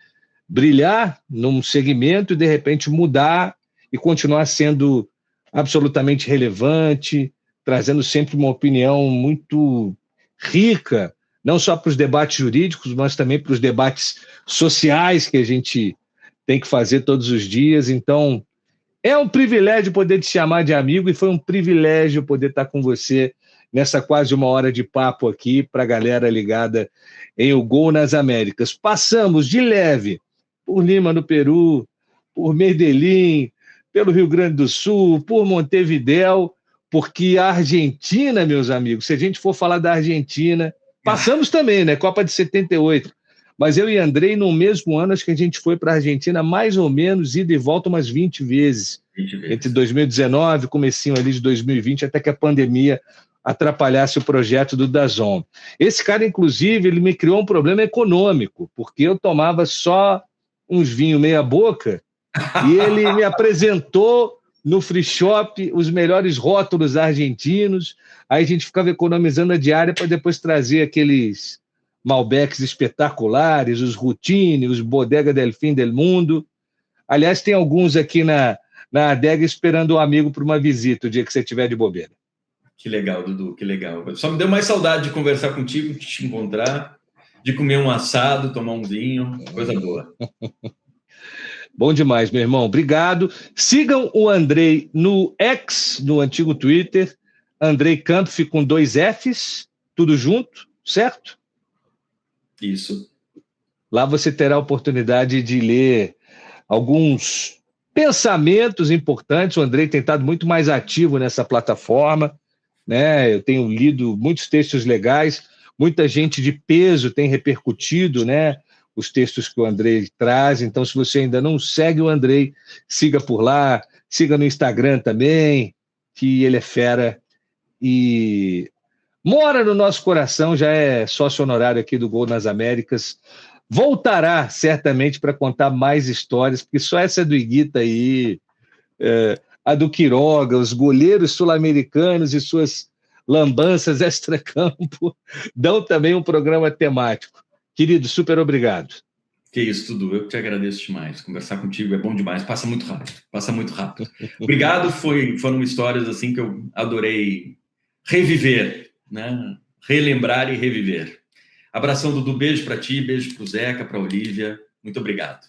brilhar num segmento e, de repente, mudar e continuar sendo absolutamente relevante, trazendo sempre uma opinião muito rica, não só para os debates jurídicos, mas também para os debates sociais que a gente tem que fazer todos os dias. Então, é um privilégio poder te chamar de amigo e foi um privilégio poder estar com você nessa quase 1 hora de papo aqui para a galera ligada em O Gol nas Américas. Passamos de leve por Lima, no Peru, por Medellín, pelo Rio Grande do Sul, por Montevidéu, porque a Argentina, meus amigos, se a gente for falar da Argentina, passamos também, né? Copa de 78. Mas eu e Andrei, no mesmo ano, acho que a gente foi para a Argentina mais ou menos, ida e volta umas 20 vezes. Entre 2019, comecinho ali de 2020, até que a pandemia atrapalhasse o projeto do DAZN. Esse cara, inclusive, ele me criou um problema econômico, porque eu tomava só uns vinhos meia boca e ele me apresentou no free shop os melhores rótulos argentinos, aí a gente ficava economizando a diária para depois trazer aqueles Malbecs espetaculares, os Rutini, os Bodega del Fim del Mundo. Aliás, tem alguns aqui na adega esperando um amigo para uma visita, o dia que você estiver de bobeira. Que legal, Dudu, que legal. Só me deu mais saudade de conversar contigo, de te encontrar, de comer um assado, tomar um vinho, coisa boa. Bom demais, meu irmão. Obrigado. Sigam o Andrei no X, no antigo Twitter, Andrei Kampf com 2 Fs, tudo junto, certo? Isso. Lá você terá a oportunidade de ler alguns pensamentos importantes. O Andrei tem estado muito mais ativo nessa plataforma, né? Eu tenho lido muitos textos legais, muita gente de peso tem repercutido, né, os textos que o Andrei traz. Então, se você ainda não segue o Andrei, siga por lá, siga no Instagram também, que ele é fera e mora no nosso coração, já é sócio honorário aqui do Gol nas Américas. Voltará certamente para contar mais histórias, porque só essa do Higuita aí, a do Quiroga, os goleiros sul-americanos e suas lambanças extracampo, dão também um programa temático. Querido, super obrigado. Que isso, Dudu, eu te agradeço demais. Conversar contigo é bom demais, passa muito rápido. Obrigado, foram histórias assim que eu adorei reviver, né? Relembrar e reviver. Abração, Dudu, beijo para ti, beijo para o Zeca, para a Olívia, muito obrigado.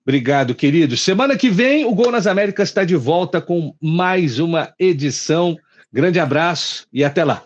Obrigado, querido. Semana que vem, o Gol nas Américas está de volta com mais uma edição. Grande abraço e até lá.